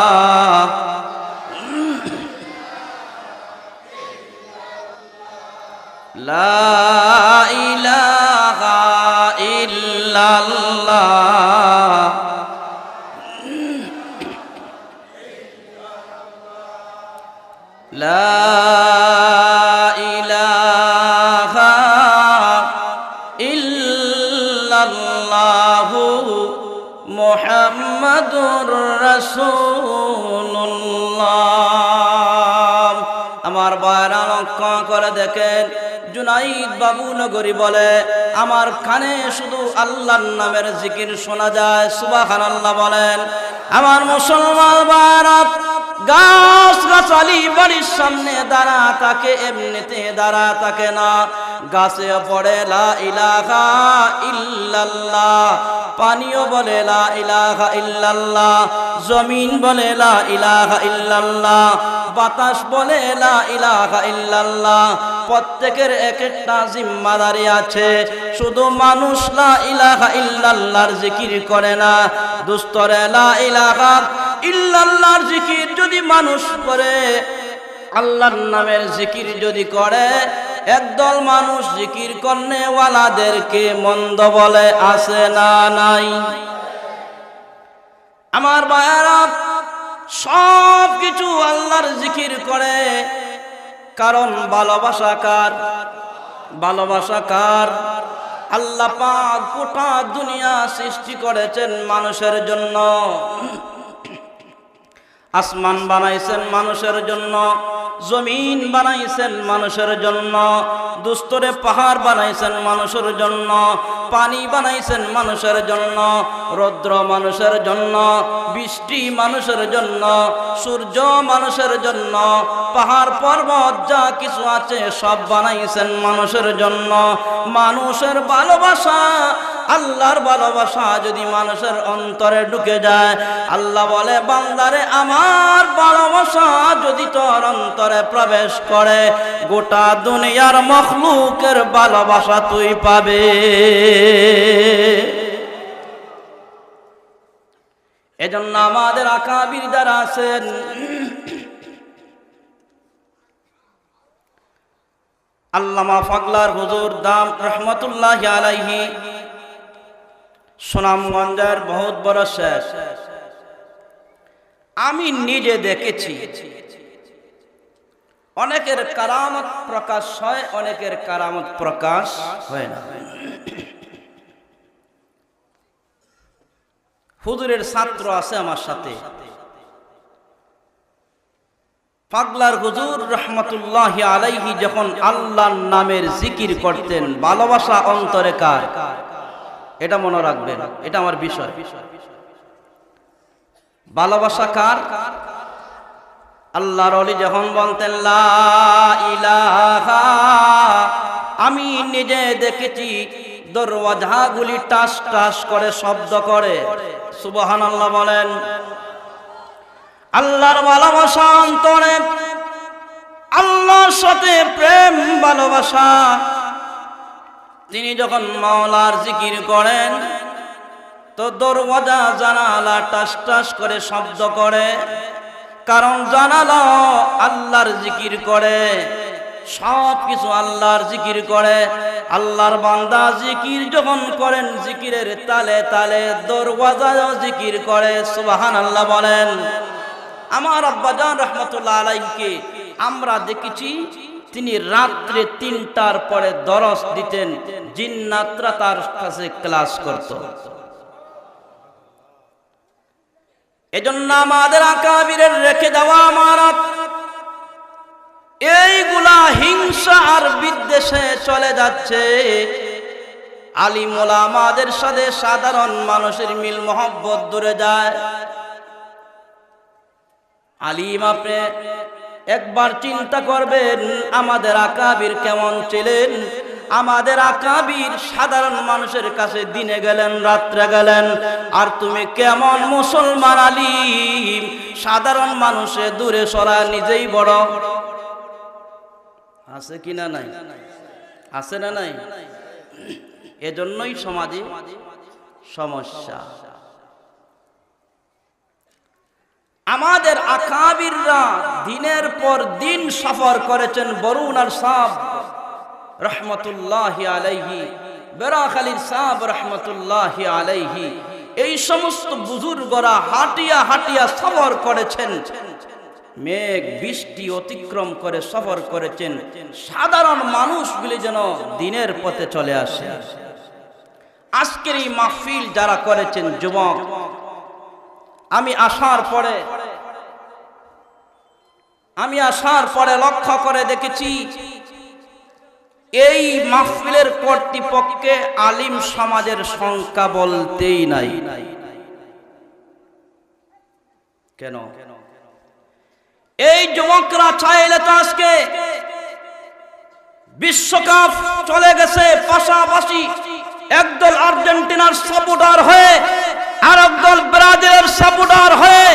লা ইলাহা ইল্লাল্লাহ লা ইলাহা ইল্লাল্লাহু মুহাম্মাদুর রাসূলুল্লাহ। আমার ভাইরা লক্ষ্য করে দেখেন, জুনাইদ বাবু নগরী বলে আমার কানে শুধু আল্লাহর নামের জিকির শোনা যায়। সুবহানাল্লাহ বলেন। আমার মুসলমান ভাইরা, গাছ গাছালি বাড়ির সামনে দাঁড়া থাকে, এমনিতে দাঁড়া থাকে না, গাছে পড়ে লা ইলাহা ইল্লাল্লাহ, পানিও বলে লা ইলাহা ইল্লাল্লাহ, জমিন বলে লা ইলাহা ইল্লাল্লাহ, বাতাস বলে লা ইলাহা ইল্লাল্লাহ। প্রত্যেকের এক একটা জিম্মাদারি আছে। শুধু মানুষ লা ইলাহা ইল্লাল্লাহর জিকির করে না, দুস্তরে লা ইলাহা ইল্লাল্লাহর জিকির যদি মানুষ করে, আল্লাহর নামের জিকির যদি করে, একদল মানুষ জিকির করনেওয়ালাদেরকে মন্দ বলে, আছে না নাই? আমার ভাইয়ারা, সব কিছু আল্লাহর জিকির করে, কারণ ভালোবাসা কার? ভালোবাসা কার? আল্লাহ পাক গোটা দুনিয়া সৃষ্টি করেছেন মানুষের জন্য। আসমান বানাইছেন মানুষের জন্য, জমিন বানাইছেন মানুষের জন্য, দুস্তরে পাহাড় বানাইছেন মানুষের জন্য, পানি বানাইছেন মানুষের জন্য, রৌদ্র মানুষের জন্য, বৃষ্টি মানুষের জন্য, সূর্য মানুষের জন্য, পাহাড় পর্বত যা কিছু আছে সব বানাইছেন মানুষের জন্য। মানুষের ভালোবাসা, আল্লাহর ভালোবাসা যদি মানুষের অন্তরে ঢুকে যায়, আল্লাহ বলে বান্দারে আমার ভালোবাসা যদি তোর অন্তরে প্রবেশ করে, গোটা দুনিয়ার মখলুকের ভালোবাসা তুই পাবে। এজন্য আমাদের আকাবির যারা আছেন, আল্লামা ফাগলার হুজুর দাম রহমতুল্লাহি আলাইহি, সুনামগঞ্জের বহুত বড় শেখ। আমি নিজে দেখেছি অনেকের কারামত প্রকাশ হয়, অনেকের কারামত প্রকাশ হয় না। হুজুরের ছাত্র আছে আমার সাথে, পাগলার হুজুর রহমতুল্লাহি আলাইহি যখন আল্লাহর নামের জিকির করতেন, ভালোবাসা অন্তরে কার? এটা মনে রাখবেন, এটা আমার বিষয়। ভালোবাসা কার? আল্লাহর ওলি যখন বলতেন লা ইলাহা, আমি নিজে দেখেছি দরওয়াজাগুলি টাস টাস করে শব্দ করে। সুবহানাল্লাহ বলেন। আল্লাহর ভালোবাসা অন্তরে, আল্লাহর সাথে প্রেম ভালোবাসা। তিনি যখন মাওলার জিকির করেন তো দরওয়াজা জানালা টাস টাস করে শব্দ করে, কারণ জানালা আল্লাহর জিকির করে, সব কিছু আল্লাহর জিকির করে। আল্লাহর বান্দা জিকির যখন করেন, জিকিরের তালে তালে দরওয়াজাও জিকির করে। সুবহানাল্লাহ বলেন। আমার আব্বাজান রহমতুল্লাহ আলাইহিকে আমরা দেখেছি, তিনি রাত্রে 3টার পরে দরস দিতেন, জিন্নাতরা তার কাছে ক্লাস করত। এজন্য আমাদের আকাবিরের রেখে দেওয়া আমানত, এইগুলা হিংসা আর বিদ্বেষে চলে যাচ্ছে। আলিম ওলামাদের সাথে সাধারণ মানুষের মিল মহব্বত দূরে যায়। আলিম, আপনি একবার চিন্তা করবেন আমাদের আকাবির কেমন ছিলেন। আমাদের আকাবির সাধারণ মানুষের কাছে দিনে গেলেন, রাত্রে গেলেন। আর তুমি কেমন মুসলমান আলিম, সাধারণ মানুষে দূরে সরা, নিজেই বড়। আছে কি না নাই? আছে না নাই? এজন্যই সমাজে সমস্যা। আমাদের আকাবিররা দিনের পর দিন সফর করেছেন। বরুণার সাহেব রহমতুল্লাহি আলাইহি, বেরাখালীর সাহেব রহমতুল্লাহি আলাইহি, এই সমস্ত বুজুর্গরা হাঁটিয়া হাঁটিয়া সফর করেছেন। মেঘ বৃষ্টি অতিক্রম করে সফর করেছেন। সাধারণ মানুষগুলি যেন দিনের পথে চলে আসে। আজকের এই মাহফিল যারা করেছেন যুবক, আমি আসার পরে লক্ষ্য করে দেখেছি এই মাহফিলের কর্তৃপক্ষে আলিম সমাজের সংখ্যা বলতেই নাই। কেন? এই যুবকরা চাইলে তো আজকে বিশ্বকাপ চলে গেছে, পাশাপাশি একদল আর্জেন্টিনার সাপোর্টার হয়ে আর একদল ব্রাজিলের সাপোর্টার হয়ে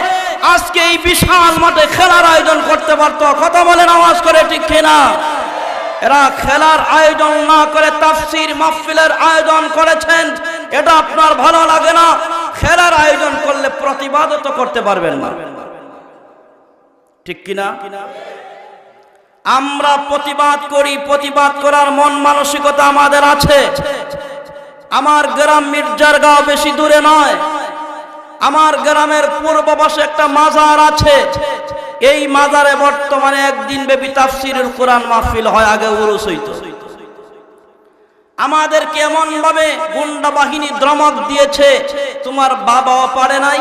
আজকে এই বিশাল মাঠে খেলার আয়োজন করতে পারতো। কথা বলেন আওয়াজ করে, ঠিক কিনা? এরা খেলার আয়োজন না করে তাফসীর মাহফিলের আয়োজন করেছেন। এটা আপনার ভালো লাগে না? খেলার আয়োজন করলে প্রতিবাদ তো করতে পারবেন না, ঠিক কিনা? আমরা প্রতিবাদ করি, প্রতিবাদ করার মন মানসিকতা আমাদের আছে। আমার গ্রাম মির্জারগাঁও বেশি দূরে নয়। আমার গ্রামের পূর্ব পাশে একটা মাজার আছে। এই মাজারে বর্তমানে একদিন ব্যাপী তাফসীরুল কোরআন মাহফিল হয়, আগে উরুস হইতো। আমাদেরকে এমন ভাবে গুন্ডা বাহিনী ধমক দিয়েছে, তোমার বাবাও পারে নাই,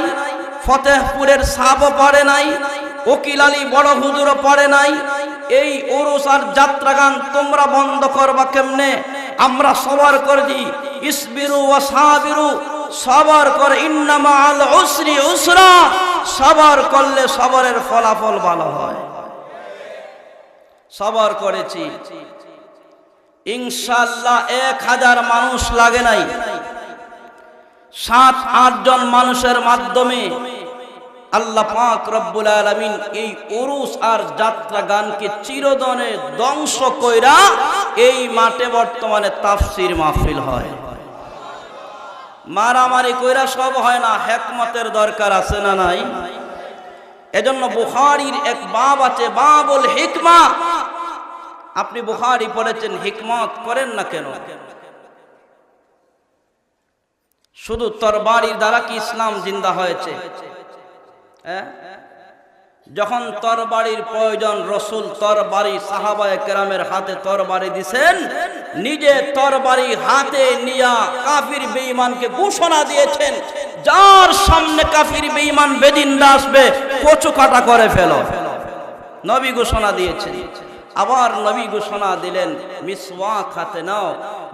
ফতেহপুরের সাহাবও পারে নাই, উকিল আলী বড় হুজুরও পারে নাই। এই উরুস আর যাত্রা গান তোমরা বন্ধ করবা কেমনে? আমরা সবার করেছি, ইসবিরু ওয়া সাবিরু, সবার করে, ইন্নামা আল উসরি উসরা, সবার করলে সবরের ফলাফল ভালো হয়। সবার করেছি ইনশাআল্লাহ। 1000 মানুষ লাগে নাই, 7-8 জন মানুষের মাধ্যমে আল্লাহ পাক রব্বুল আলামিন এই উরুস আর যাত্রা গানকে চিরদিনে ধ্বংস কইরা এই মাঠে বর্তমানে তাফসীর মাহফিল হয়। মারামারি কইরা সব হয় না, হিকমতের দরকার আছে না নাই? এজন্য বুখারীর এক বাব আছে, বাবুল হিকমা। আপনি বুখারী পড়েছেন, হিকমত করেন না কেন? শুধু তরবারির দ্বারা কি ইসলাম জিন্দা হয়েছে? যখন তরবারির প্রয়োজন, রসুল তরবারি সাহাবায়ে কেরামের হাতে তরবারি দিছেন, নিজে তরবারি হাতে নিয়া কাফির বেঈমানকে ঘোষণা দিয়েছেন, যার সামনে কাফির বেঈমান বেদিনরা আসবে কচু কাটা করে ফেলো। নবী ঘোষণা দিয়েছেন। আবার নবী ঘোষণা দিলেন, মিসওয়াক হাতে নাও।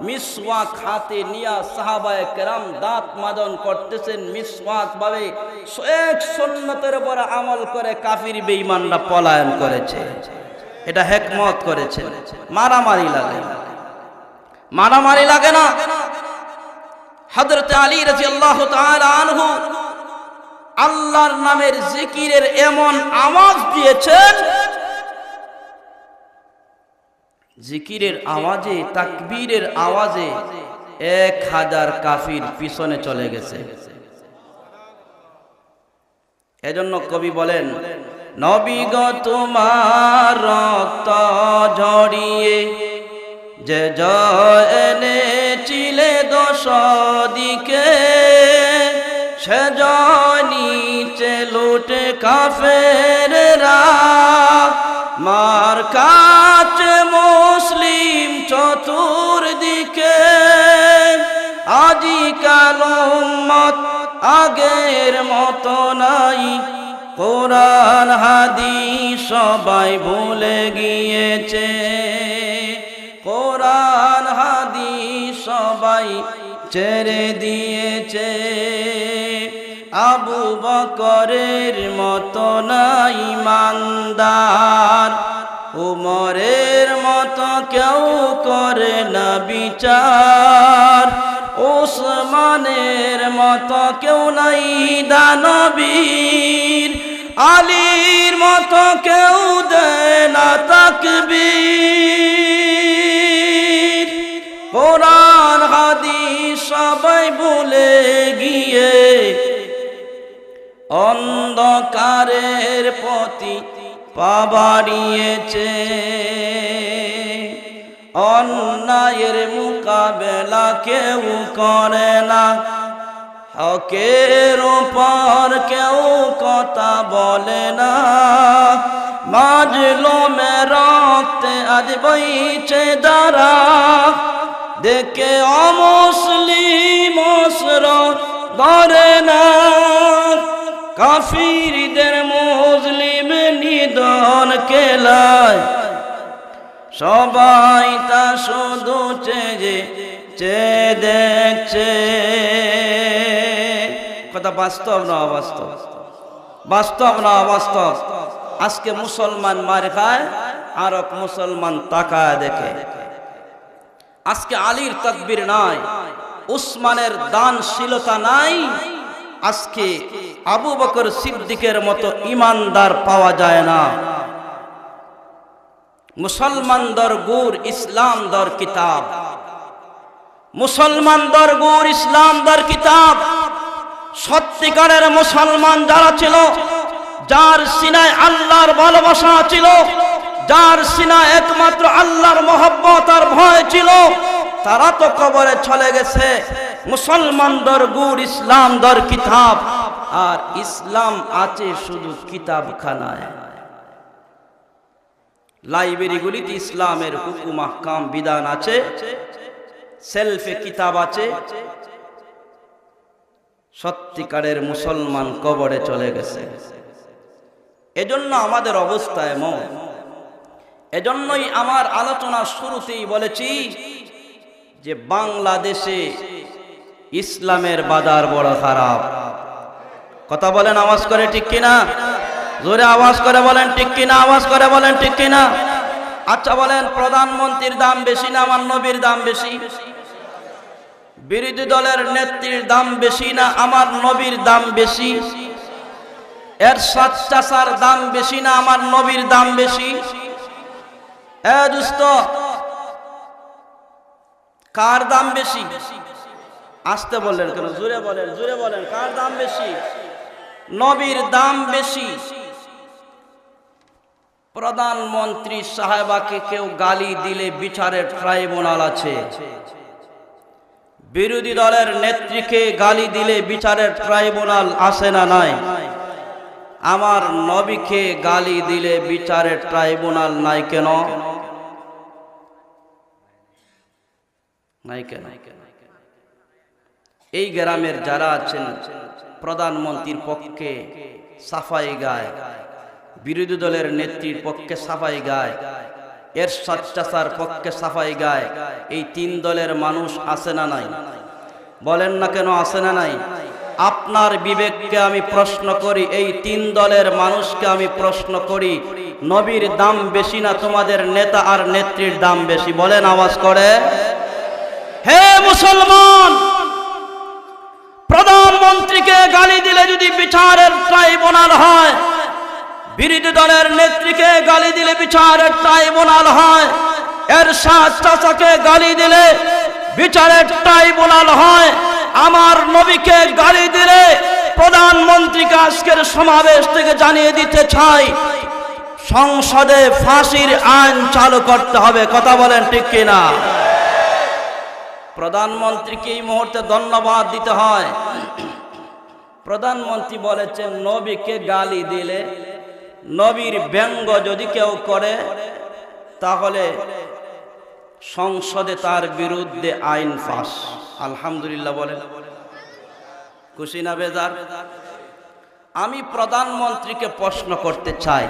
মিসওয়াক হাতে নিয়া সাহাবায়ে কেরাম দাঁত মাজন করতেছেন মিসওয়াক ভাবে। এক সুন্নতের উপর আমল করে কাফির বেঈমানরা পলায়ন করেছে। এটা হিকমত করেছেন। মারামারি লাগে না, মারামারি লাগে না। হযরত আলী রাদিয়াল্লাহু তাআলা আনহু আল্লাহর নামের জিকিরের এমন আওয়াজ দিয়েছেন, জিকিরের আওয়াজে, তাকবীরের আওয়াজে 1000 কাফির পিছনে চলে গেছে। এজন্য কবি বলেন, নবী গো তোমার রক্ত ঝরিয়ে যে জয় এনেছিলে দশ দিকে, সে জয় নিচে লুটে কাফেররা, মার কাছে মুসলিম চতুর্দিকে। আজিকাল উম্মত আগের মতো নাই, কোরআন হাদিস সবাই ভুলে গিয়েছে। কোরআন হাদিস সবাই ছেড়ে দিয়েছে। আবু বকরের মতো নাই ইমানদার, উমরের মতো কেউ করে না বিচার, ওসমানের মতো কেউ নাই দানবীর, আলীর মতো কেউ দেয় না তাকবীর। কোরআন হাদিস সবাই ভুলে গিয়ে অন্ধকারের প্রতি পা বাড়িয়েছে, অন্যায়ের মোকাবেলা কেউ করে না, হকের উপর কেউ কথা বলে না, মাজলুমে রক্তে আজ বইছে যারা, দেখে অমুসলিম অস্ত্র ধরে না, কাফিরদের মুসলিম নিধন কেলায়, সবাই তা শুধু চেয়ে দেখছে। কথা বাস্তব না অবাস্তব? বাস্তব না অবাস্তব? আজকে মুসলমান মার খায় আর এক মুসলমান তাকায় দেখে। আজকে আলীর তাকবীর নাই, উসমানের দানশীলতা নাই, আজকে আবু বকর সিদ্দিকের মতো ইমানদার পাওয়া যায় না। মুসলমান দর গুর ইসলাম দর কিতাব, মুসলমান দর গুর ইসলাম দর কিতাব। সত্যিকারের মুসলমান যারা ছিল, যার সিনায় আল্লাহর ভালোবাসা ছিল, যার সিনায় একমাত্র আল্লাহর মহব্বত আর ভয় ছিল, তারা তো কবরে চলে গেছে। মুসলমান দর গুর ইসলাম দর কিতাব, আর ইসলাম আছে শুধু কিতাবখানায়। লাইব্রেরিগুলিতে ইসলামের হুকুম আহকাম বিধান আছে, সেলফে কিতাব আছে। সত্যিকারের মুসলমান কবরে চলে গেছে। এজন্য আমাদের অবস্থা এমন। এজন্যই আমার আলোচনার শুরুতেই বলেছি যে বাংলাদেশে ইসলামের বাজার বড় খারাপ। কথা বলেন আওয়াজ করে, ঠিক কিনা? জোরে আওয়াজ করে বলেন ঠিক কিনা? আওয়াজ করে বলেন ঠিক কিনা? আচ্ছা বলেন, প্রধানমন্ত্রীর দাম বেশি না আমার নবীর দাম বেশি? বিরোধী দলের নেত্রীর দাম বেশি না আমার নবীর দাম বেশি? এরশাদ চাচার দাম বেশি না আমার নবীর দাম বেশি? এ দোস্ত, কার দাম বেশি? আসতে বললেন কেন? জোরে বলেন, জোরে বলেন, কার দাম বেশি? নবীর দাম বেশি। প্রধানমন্ত্রী সাহেবাকে কেউ গালি দিলে বিচারের ট্রাইব্যুনাল আছে। বিরোধী দলের নেত্রীকে গালি দিলে বিচারের ট্রাইব্যুনাল আছে না নাই? আমার নবীকে গালি দিলে বিচারের ট্রাইব্যুনাল নাই কেন? নাই কেন? এই গ্রামের যারা আছেন প্রধানমন্ত্রীর পক্ষে সাফাই গায়, বিরোধী দলের নেত্রীর পক্ষে সাফাই গায়, এরশাদ চাচার পক্ষে সাফাই গায়, এই তিন দলের মানুষ আছে না নাই? বলেন না কেন আছে না নাই? আপনার বিবেককে আমি প্রশ্ন করি, এই তিন দলের মানুষকে আমি প্রশ্ন করি, নবীর দাম বেশি না তোমাদের নেতা আর নেত্রীর দাম বেশি? বলেন আওয়াজ করে। হে মুসলমান, প্রধানমন্ত্রীকে গালি দিলে যদি বিচারের ট্রাইব্যুনাল হয়, বিরোধী দলের নেত্রীকে গালি দিলে বিচারের ট্রাইব্যুনাল হয়, এরশাদ চাচাকে গালি দিলে বিচারের ট্রাইব্যুনাল হয়, আমার নবীকে গালি দিলে প্রধানমন্ত্রীকে আজকের সমাবেশ থেকে জানিয়ে দিতে চাই, সংসদে ফাঁসির আইন চালু করতে হবে। কথা বলেন ঠিক কিনা? প্রধানমন্ত্রীকে এই মুহূর্তে ধন্যবাদ দিতে হয়। প্রধানমন্ত্রী বলেছেন নবীকে গালি দিলে, নবীর ব্যঙ্গ যদি কেউ করে, তাহলে সংসদে তার বিরুদ্ধে আইন পাস। আলহামদুলিল্লাহ বলেন। খুশি না বেজার? আমি প্রধানমন্ত্রীকে প্রশ্ন করতে চাই,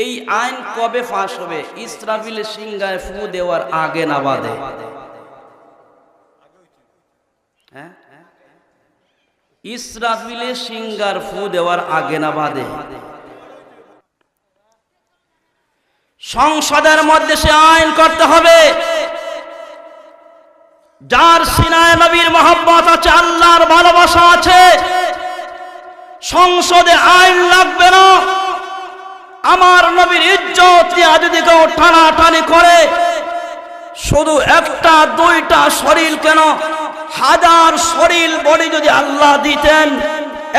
এই আইন কবে পাস হবে? ইসরাফিলের সিংহায় ফু দেওয়ার আগে না বাদে? হ্যাঁ, ইসরাফিলের সিংহার ফু দেওয়ার আগে না বাদে? সংসদের মধ্যে সে আইন করতে হবে। যার সিনায় নবীর মহব্বত আছে, আল্লাহর ভালোবাসা আছে, সংসদে আইন লাগবে না। আমার নবীর ইজ্জত নিয়ে যদি কেউ টানাটানি করে, শুধু একটা দুইটা শরীর কেন, হাজার শরীর বডি যদি আল্লাহ দিতেন,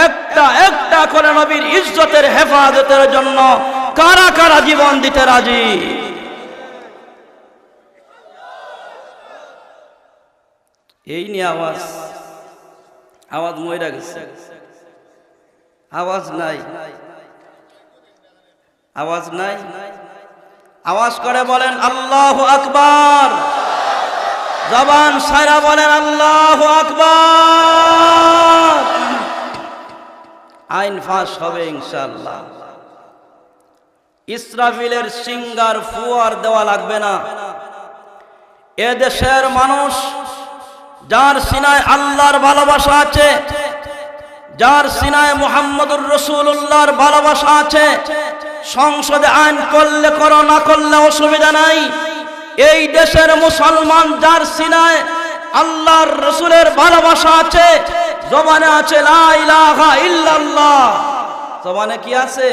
একটা একটা করে নবীর ইজ্জতের হেফাজতের জন্য কারা কারা জীবন দিতে রাজি? এই নিয়ে আওয়াজ মইরা গেছে, আওয়াজ নাই, আওয়াজ নাই। আওয়াজ করে বলেন আল্লাহু আকবার, জবান সারা বলেন আল্লাহু আকবার। আইন ফাঁস হবে ইনশাআল্লাহ। ইসরাফিলের সিঙ্গার ফুয়ার দেওয়া লাগবে না। এ দেশের মানুষ যার সিনায় আল্লাহর ভালোবাসা আছে, যার সিনায় মুহাম্মদুর রাসূলুল্লাহর ভালোবাসা আছে, সংসদে আইন করলে করো, না করলে অসুবিধা নাই। এই দেশের মুসলমান যার সিনায় আল্লাহর রাসূলের ভালোবাসা আছে, জবানে আছে লা ইলাহা ইল্লাল্লাহ, জবানে কি আছে?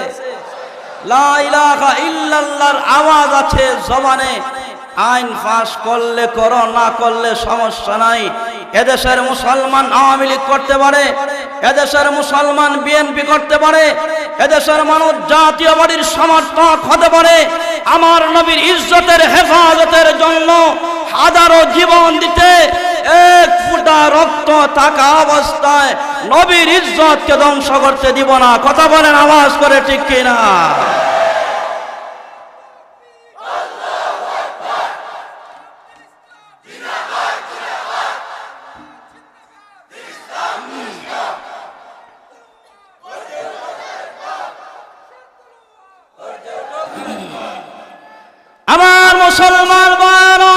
লা ইলাহা ইল্লাল্লাহর আওয়াজ আছে জবানে। আইন ফাঁস করলে করো, না করলে সমস্যা নাই। এদেশের মুসলমান আওয়ামী লীগ করতে পারে, এদেশের মুসলমান বিএনপি করতে পারে, এদেশের মানুষ জাতীয় পার্টির সমর্থক হতে পারে। আমার নবীর ইজ্জতের হেফাজতের জন্য হাজারো জীবন দিতে, এক ফোঁটা রক্ত থাকা অবস্থায় নবীর ইজ্জতকে ধ্বংস করতে দিব না। কথা বলেন আওয়াজ করে, ঠিক কিনা? আমার মুসলমান ভাইরা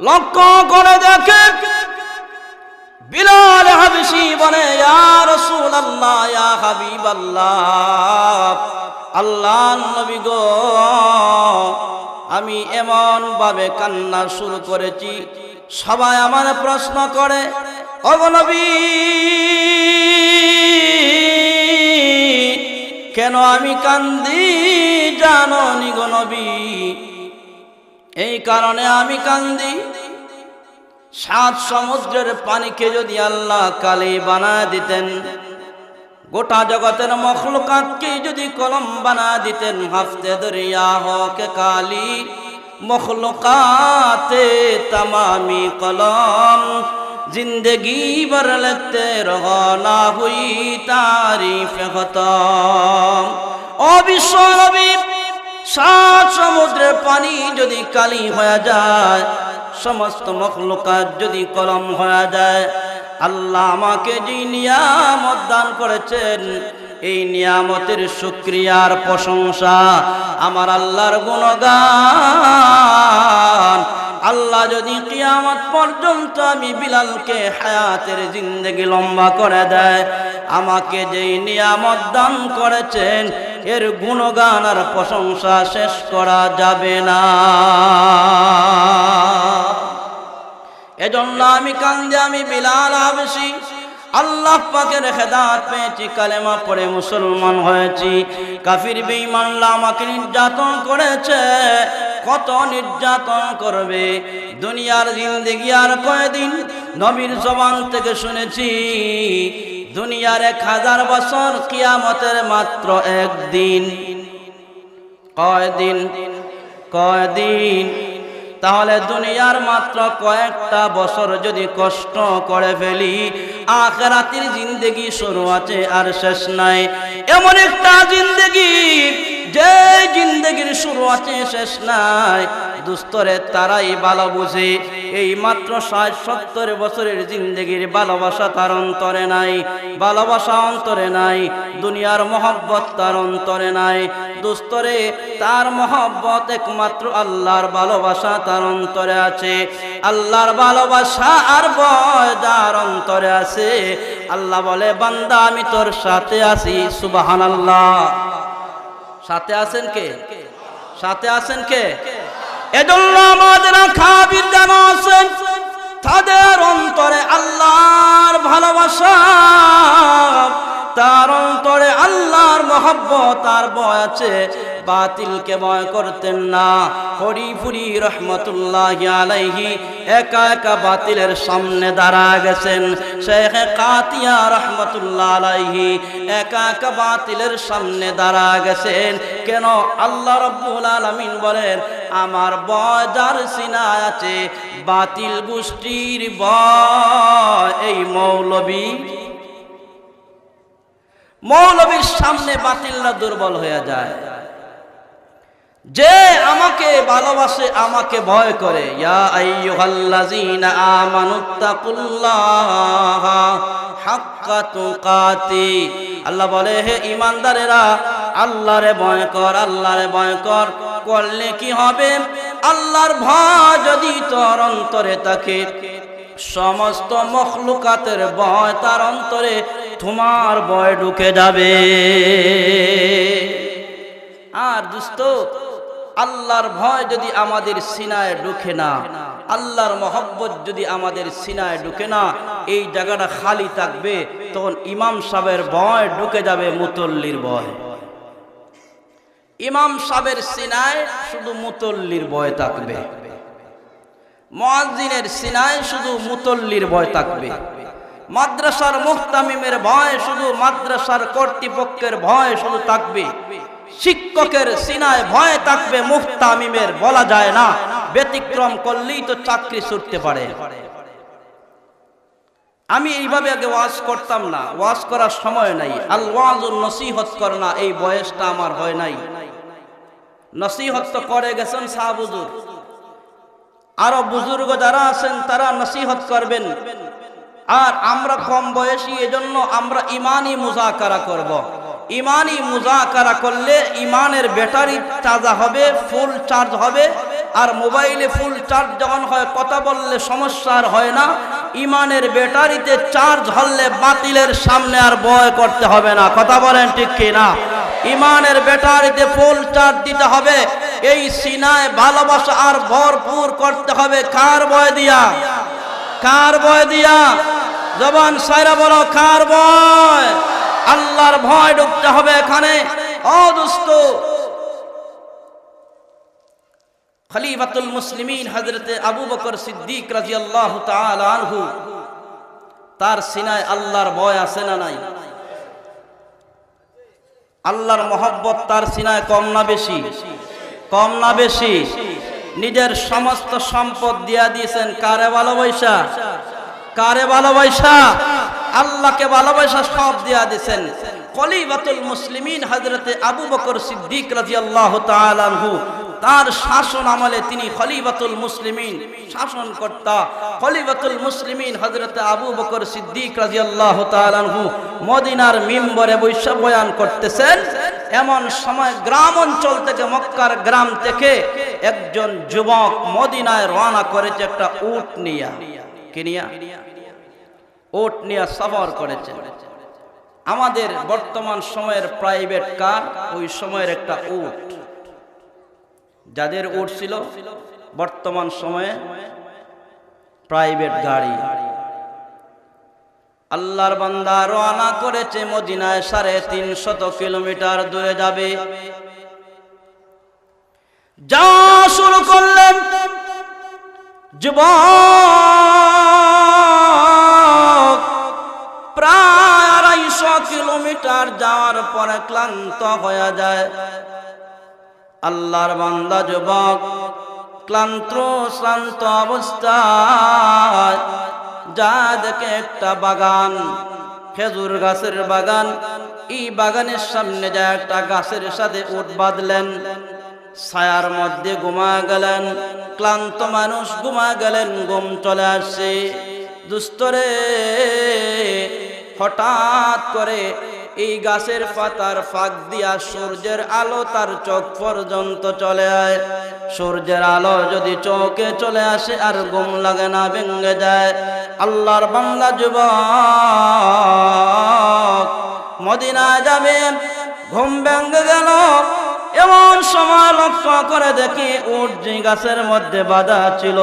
লক্ষ্য করে দেখে, বিলাল হাবশী বলে ইয়া রাসূলুল্লাহ, ইয়া হাবিবাল্লাহ, আল্লাহর নবী গো, আমি এমন ভাবে কান্না শুরু করেছি, সবাই আমার প্রশ্ন করে, ও নবী কেন আমি কান্দি জানো নি গো নবী? এই কারণে আমি কান্দি, 7 সমুদ্রের পানিকে যদি আল্লাহ কালি বানায় দিতেন, গোটা জগতের মখলুকাতকে যদি কলম বানায় দিতেন, হাফতে দরিয়া হোকে কালি মখলুকাতে তামামি কলম, जिंदगी भर लगते रहो ना हुई तारीफ खत्म। ও বিশ্ব নবী, 7 সমুদ্রের পানি যদি কালি হয়ে যায়, সমস্ত মখলুকাত যদি কলম হয়ে যায়, আল্লাহ আমাকে যে নিয়ামত দান করেছেন, এই নিয়ামতের শুকরিয়ার প্রশংসা, আমার আল্লাহর গুণগান, আল্লাহ যদি কিয়ামত পর্যন্ত আমি বিলালকে হায়াতের জিন্দেগি লম্বা করে দেয়, আমাকে যেই নিয়ামত দান করেছেন এর গুণগান আর প্রশংসা শেষ করা যাবে না। এজন্য আমি কান্দে, আমি বিলাল হাবশী, আল্লাহ পাকের হেদায়েত পেয়েছি, কালেমা পড়ে মুসলমান হয়েছি। কাফির বেঈমানরা আমাকে নির্যাতন করেছে, কত নির্যাতন করবে। দুনিয়ার জিন্দেগি আর কয়দিন? নবীর জবান থেকে শুনেছি, দুনিয়ার 1000 বছর, কিয়ামতের মাত্র একদিন। কয়দিন? কয়দিন? তাহলে দুনিয়ার মাত্র কয়েকটা বছর যদি কষ্ট করে ফেলি, আখিরাতের জিন্দেগি শুরু আছে আর শেষ নাই। এমন একটা জিন্দেগি, যে জিন্দেগির শুরু আছে শেষ নাই, দুস্তরে তারাই ভালো বুঝে। এই মাত্র 60-70 বছরের জিন্দেগির ভালোবাসা তার অন্তরে নাই, ভালোবাসা অন্তরে নাই, দুনিয়ার মহব্বত তার অন্তরে নাই। দুস্তরে তার মহব্বত একমাত্র আল্লাহর ভালোবাসা তার অন্তরে আছে। আল্লাহর ভালোবাসা আর ভয় যার অন্তরে আছে, আল্লাহ বলে বান্দা আমি তোর সাথে আছি। সুবহানাল্লাহ। সাথে আছেন কে? সাথে আছেন কে? এজন্য আমাদের খাবির জানা আছেন, তাদের অন্তরে আল্লাহর ভালোবাসা, তার অন্তরে আল্লাহর মহব্বত আর ভয় আছে। বাতিলকে ভয় করতেন না। হরিপুরি রহমতুল্লাহি আলাইহি একা একা বাতিলের সামনে দাঁড়া গেছেন। শেখ কাতিয়া রহমতুল্লাহ আলাইহি একা একা বাতিলের সামনে দাঁড়া গেছেন। কেন? আল্লাহ রাব্বুল আলামিন বলেন, আমার ভয় যার সিনায় আছে, বাতিল গোষ্ঠীর ভয় এই মৌলবীর সামনে বাতিলরা দুর্বল হয়ে যায়। যে আমাকে ভালোবাসে, আমাকে ভয় করে, ইয়া আইয়ুহাল্লাযীনা আমানুত্তাকুল্লাহা হাক্কা তুকাতি, আল্লাহ বলে, হে ঈমানদারেরা, আল্লাহরে ভয় কর, আল্লাহরে ভয় কর। করলে কি হবে? আল্লাহর ভয় যদি তোর অন্তরে থাকে, সমস্ত মখলুকাতের ভয় তার অন্তরে, তোমার ভয় ঢুকে যাবে। আর দোস্ত, আল্লাহর ভয় যদি আমাদের সিনায় ঢুকে না, আল্লাহর মহব্বত যদি আমাদের সিনায় ঢুকে না, এই জায়গাটা খালি থাকবে। তখন ইমাম সাহেবের ভয় ঢুকে যাবে, মুতল্লির ভয়। ইমাম সাহেবের সিনায় শুধু মুতল্লির ভয় থাকবে, মুয়াজ্জিনের সিনায় শুধু মুতল্লির ভয় থাকবে, মাদ্রাসার মুহতামিমের ভয় শুধু, মাদ্রাসার কর্তৃপক্ষের ভয় শুধু থাকবে, শিক্ষকের সিনায় ভয় থাকবে, মুহতামিমের বলা যায় না, ব্যতিক্রম করলেই তো চাকরি ছুটতে পারে। আমি এইভাবে আগে ওয়াজ করতাম না, ওয়াজ করার সময় নাই। আল ওয়াজুন নসিহত করনা, এই বয়সটা আমার হয় নাই। নসিহত তো করে গেছেন সাহাব হুজুর, আরো বুজুর্গ যারা আছেন তারা নসিহত করবেন। আর আমরা কম বয়সী, এজন্য আমরা ইমানি মুযাকারা করব। ইমানি মুযাকারা করলে ইমানের ব্যাটারি তাজা হবে, ফুল চার্জ হবে। আর মোবাইলে ফুল চার্জ যখন হয়, কথা বললে সমস্যা আর হয় না। ইমানের ব্যাটারিতে চার্জ হলে বাতিলের সামনে আর ভয় করতে হবে না। কথা বলেন ঠিক কি না? ইমানের ব্যাটারিতে ফুল চার্জ দিতে হবে। এই সিনায় ভালোবাসা আর ভরপুর করতে হবে। কার ভয় দিয়া? কার ভয় দিয়া? জবান সাইরা বলো, কার ভয়? আল্লাহর ভয় ঢুকতে হবে এখানে। ও দোস্ত, খলিফাতুল মুসলিমিন হযরতে আবু বকর সিদ্দিক রাদিয়াল্লাহু তাআলা আনহু, তার সিনায় আল্লাহর ভয় আছে না নাই? আল্লাহর মহব্বত তার সিনায় কম না বেশি? কম না বেশি? নিজের সমস্ত সম্পদ দিয়া দিয়েছেন কারে ভালোবাসা? কারে ভালোবাসা? আল্লাহকে ভালোবাসা সব দিয়া দিয়েছেন। খলিফাতুল মুসলিমিন হযরতে আবু বকর সিদ্দিক রাদিয়াল্লাহু তাআলা আনহু, তার শাসন আমলে তিনি খলিফাতুল মুসলিমিন শাসনকর্তা। খলিফাতুল মুসলিমিন হযরতে আবু বকর সিদ্দিক রাদিয়াল্লাহু তাআলা আনহু মদিনার মিম্বরে বৈশা বয়ান করতেছেন। এমন সময় গ্রাম অঞ্চল থেকে, মক্কার গ্রাম থেকে একজন যুবক মদিনায় রওনা করেছে একটা উট নিয়া। কি নিয়া? উট নিয়া সফর করেছে। আমাদের বর্তমান সময়ের প্রাইভেট কার, ওই সময়ের একটা উট। যাদের উট ছিল বর্তমান সময়ে প্রাইভেট গাড়ি। আল্লাহর বান্দা রওনা করেছে মদিনায়, 350 কিলোমিটার দূরে যাবে। যাওয়া শুরু করলেন। যুবক প্রায় 250 কিলোমিটার যাওয়ার পরে ক্লান্ত হয়ে যায়। আল্লাহর বান্দা যুবক ক্লান্ত শ্রান্ত অবস্থায় যা দেখে একটা বাগান, খেজুর গাছের বাগান। এই বাগানের সামনে যা একটা গাছের সাথে উট বাঁধলেন, ছায়ার মধ্যে ঘুমা গেলেন। ক্লান্ত মানুষ ঘুমা গেলেন, ঘুম চলে আসছে। দুস্তরে হঠাৎ করে এই গাছের পাতার ফাঁক দিয়া সূর্যের আলো তার চোখ পর্যন্ত চলে আয়। সূর্যের আলো যদি চোখে চলে আসে আর ঘুম লাগে না, ভেঙে যায়। আল্লাহর বান্দা যুবক মদিনায় যাবেন, ঘুম ভেঙে গেল। এমন সময় লক্ষ্য করে দেখি উট যে গাছের মধ্যে বাঁধা ছিল,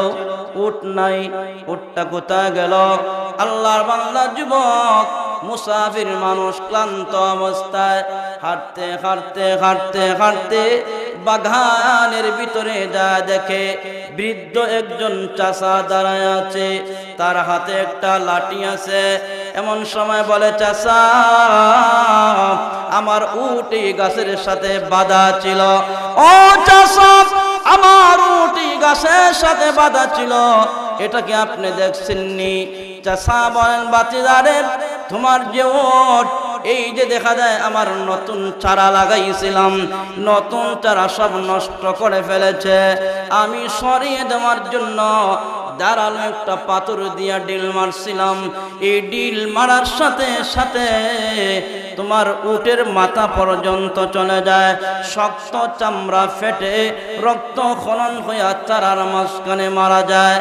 উট নাই। উটটা কোথায় গেল? আল্লাহর বান্দা যুবক মুসাফির মানুষ ক্লান্ত অবস্থায় হাঁটতে হাঁটতে হাঁটতে হাঁটতে বাগানের ভিতরে যা দেখে বৃদ্ধ একজন চাচা দাঁড়ায় আছে, তার হাতে একটা লাঠি আছে। এমন সময় বলে, চাচা আমার উট এই গাছের সাথে বাঁধা ছিল। ও চাচা, আমার উট এই গাছের সাথে বাঁধা ছিল, এটা কি আপনি দেখছেননি? চাচা বলেন, বাতিদারে তোমার যে উট, এই যে দেখা যায় আমার নতুন চারা লাগাইছিলাম, নতুন চারা সব নষ্ট করে ফেলেছে। আমি সরিয়ে দেওয়ার জন্য দাঁড়ালো একটা পাথর দিয়া ডিল মারছিলাম, এই ডিল মারার সাথে সাথে তোমার উটের মাথা পর্যন্ত চলে যায়, শক্ত চামড়া ফেটে রক্ত খনন হইয়া চারার মাঝখানে মারা যায়।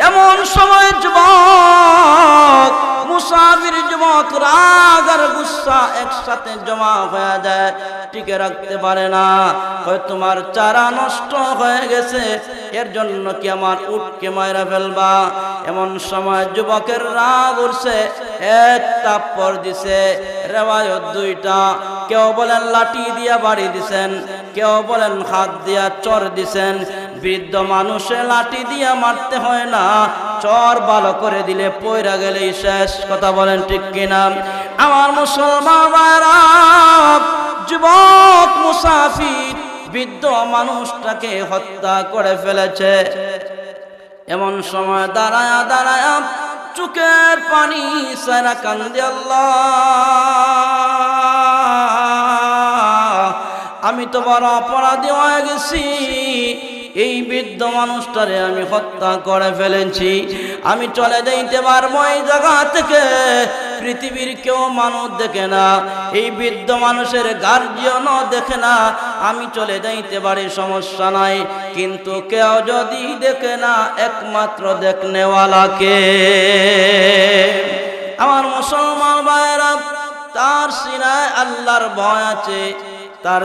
এমন সময় যুবক, মুসাফির যুবক, রাগ আর গুসা একসাথে জমা হয়ে যায়, টিকে রাখতে পারে না। হয় তোমার চারা নষ্ট হয়ে গেছে, এর জন্য কি আমার উটকে মাইরা ফেলবা? এমন সময় যুবকের রাগ উঠছে, এক থাপ্পড় দিছে। রেওয়ায়ত দুইটা, কেউ বলেন লাঠি দিয়া বাড়ি দিছেন, কেউ বলেন হাত দিয়া চর দিছেন। বৃদ্ধ মানুষে লাঠি দিয়া মারতে হয় না, চর ভালো করে দিলে পয়রা গেলেই শেষ। কথা বলেন ঠিক কিনা? আমার মুসলমান ভাইরা, যুবক মুসাফির বৃদ্ধ মানুষটাকে হত্যা করে ফেলেছে। এমন সময় দাঁড়ায়া দাঁড়ায়া চোখের পানি সারা কান্দে, আল্লাহ আমি তো বড় অপরাধী হয়ে গেছি, এই বৃদ্ধ মানুষটারে আমি হত্যা করে ফেলেছি। আমি চলে যাইতে পারবো এই জায়গা থেকে, পৃথিবীর কেউ মানুষ দেখে না, এই বৃদ্ধ মানুষের গার্জিয়ানও দেখে না, আমি চলে যাইতে পারি, সমস্যা নাই। কিন্তু কেউ যদি দেখে না, একমাত্র দেখনেওয়ালাকে। আমার মুসলমান ভাইয়েরা, তার সিনায় আল্লাহর ভয় আছে, তার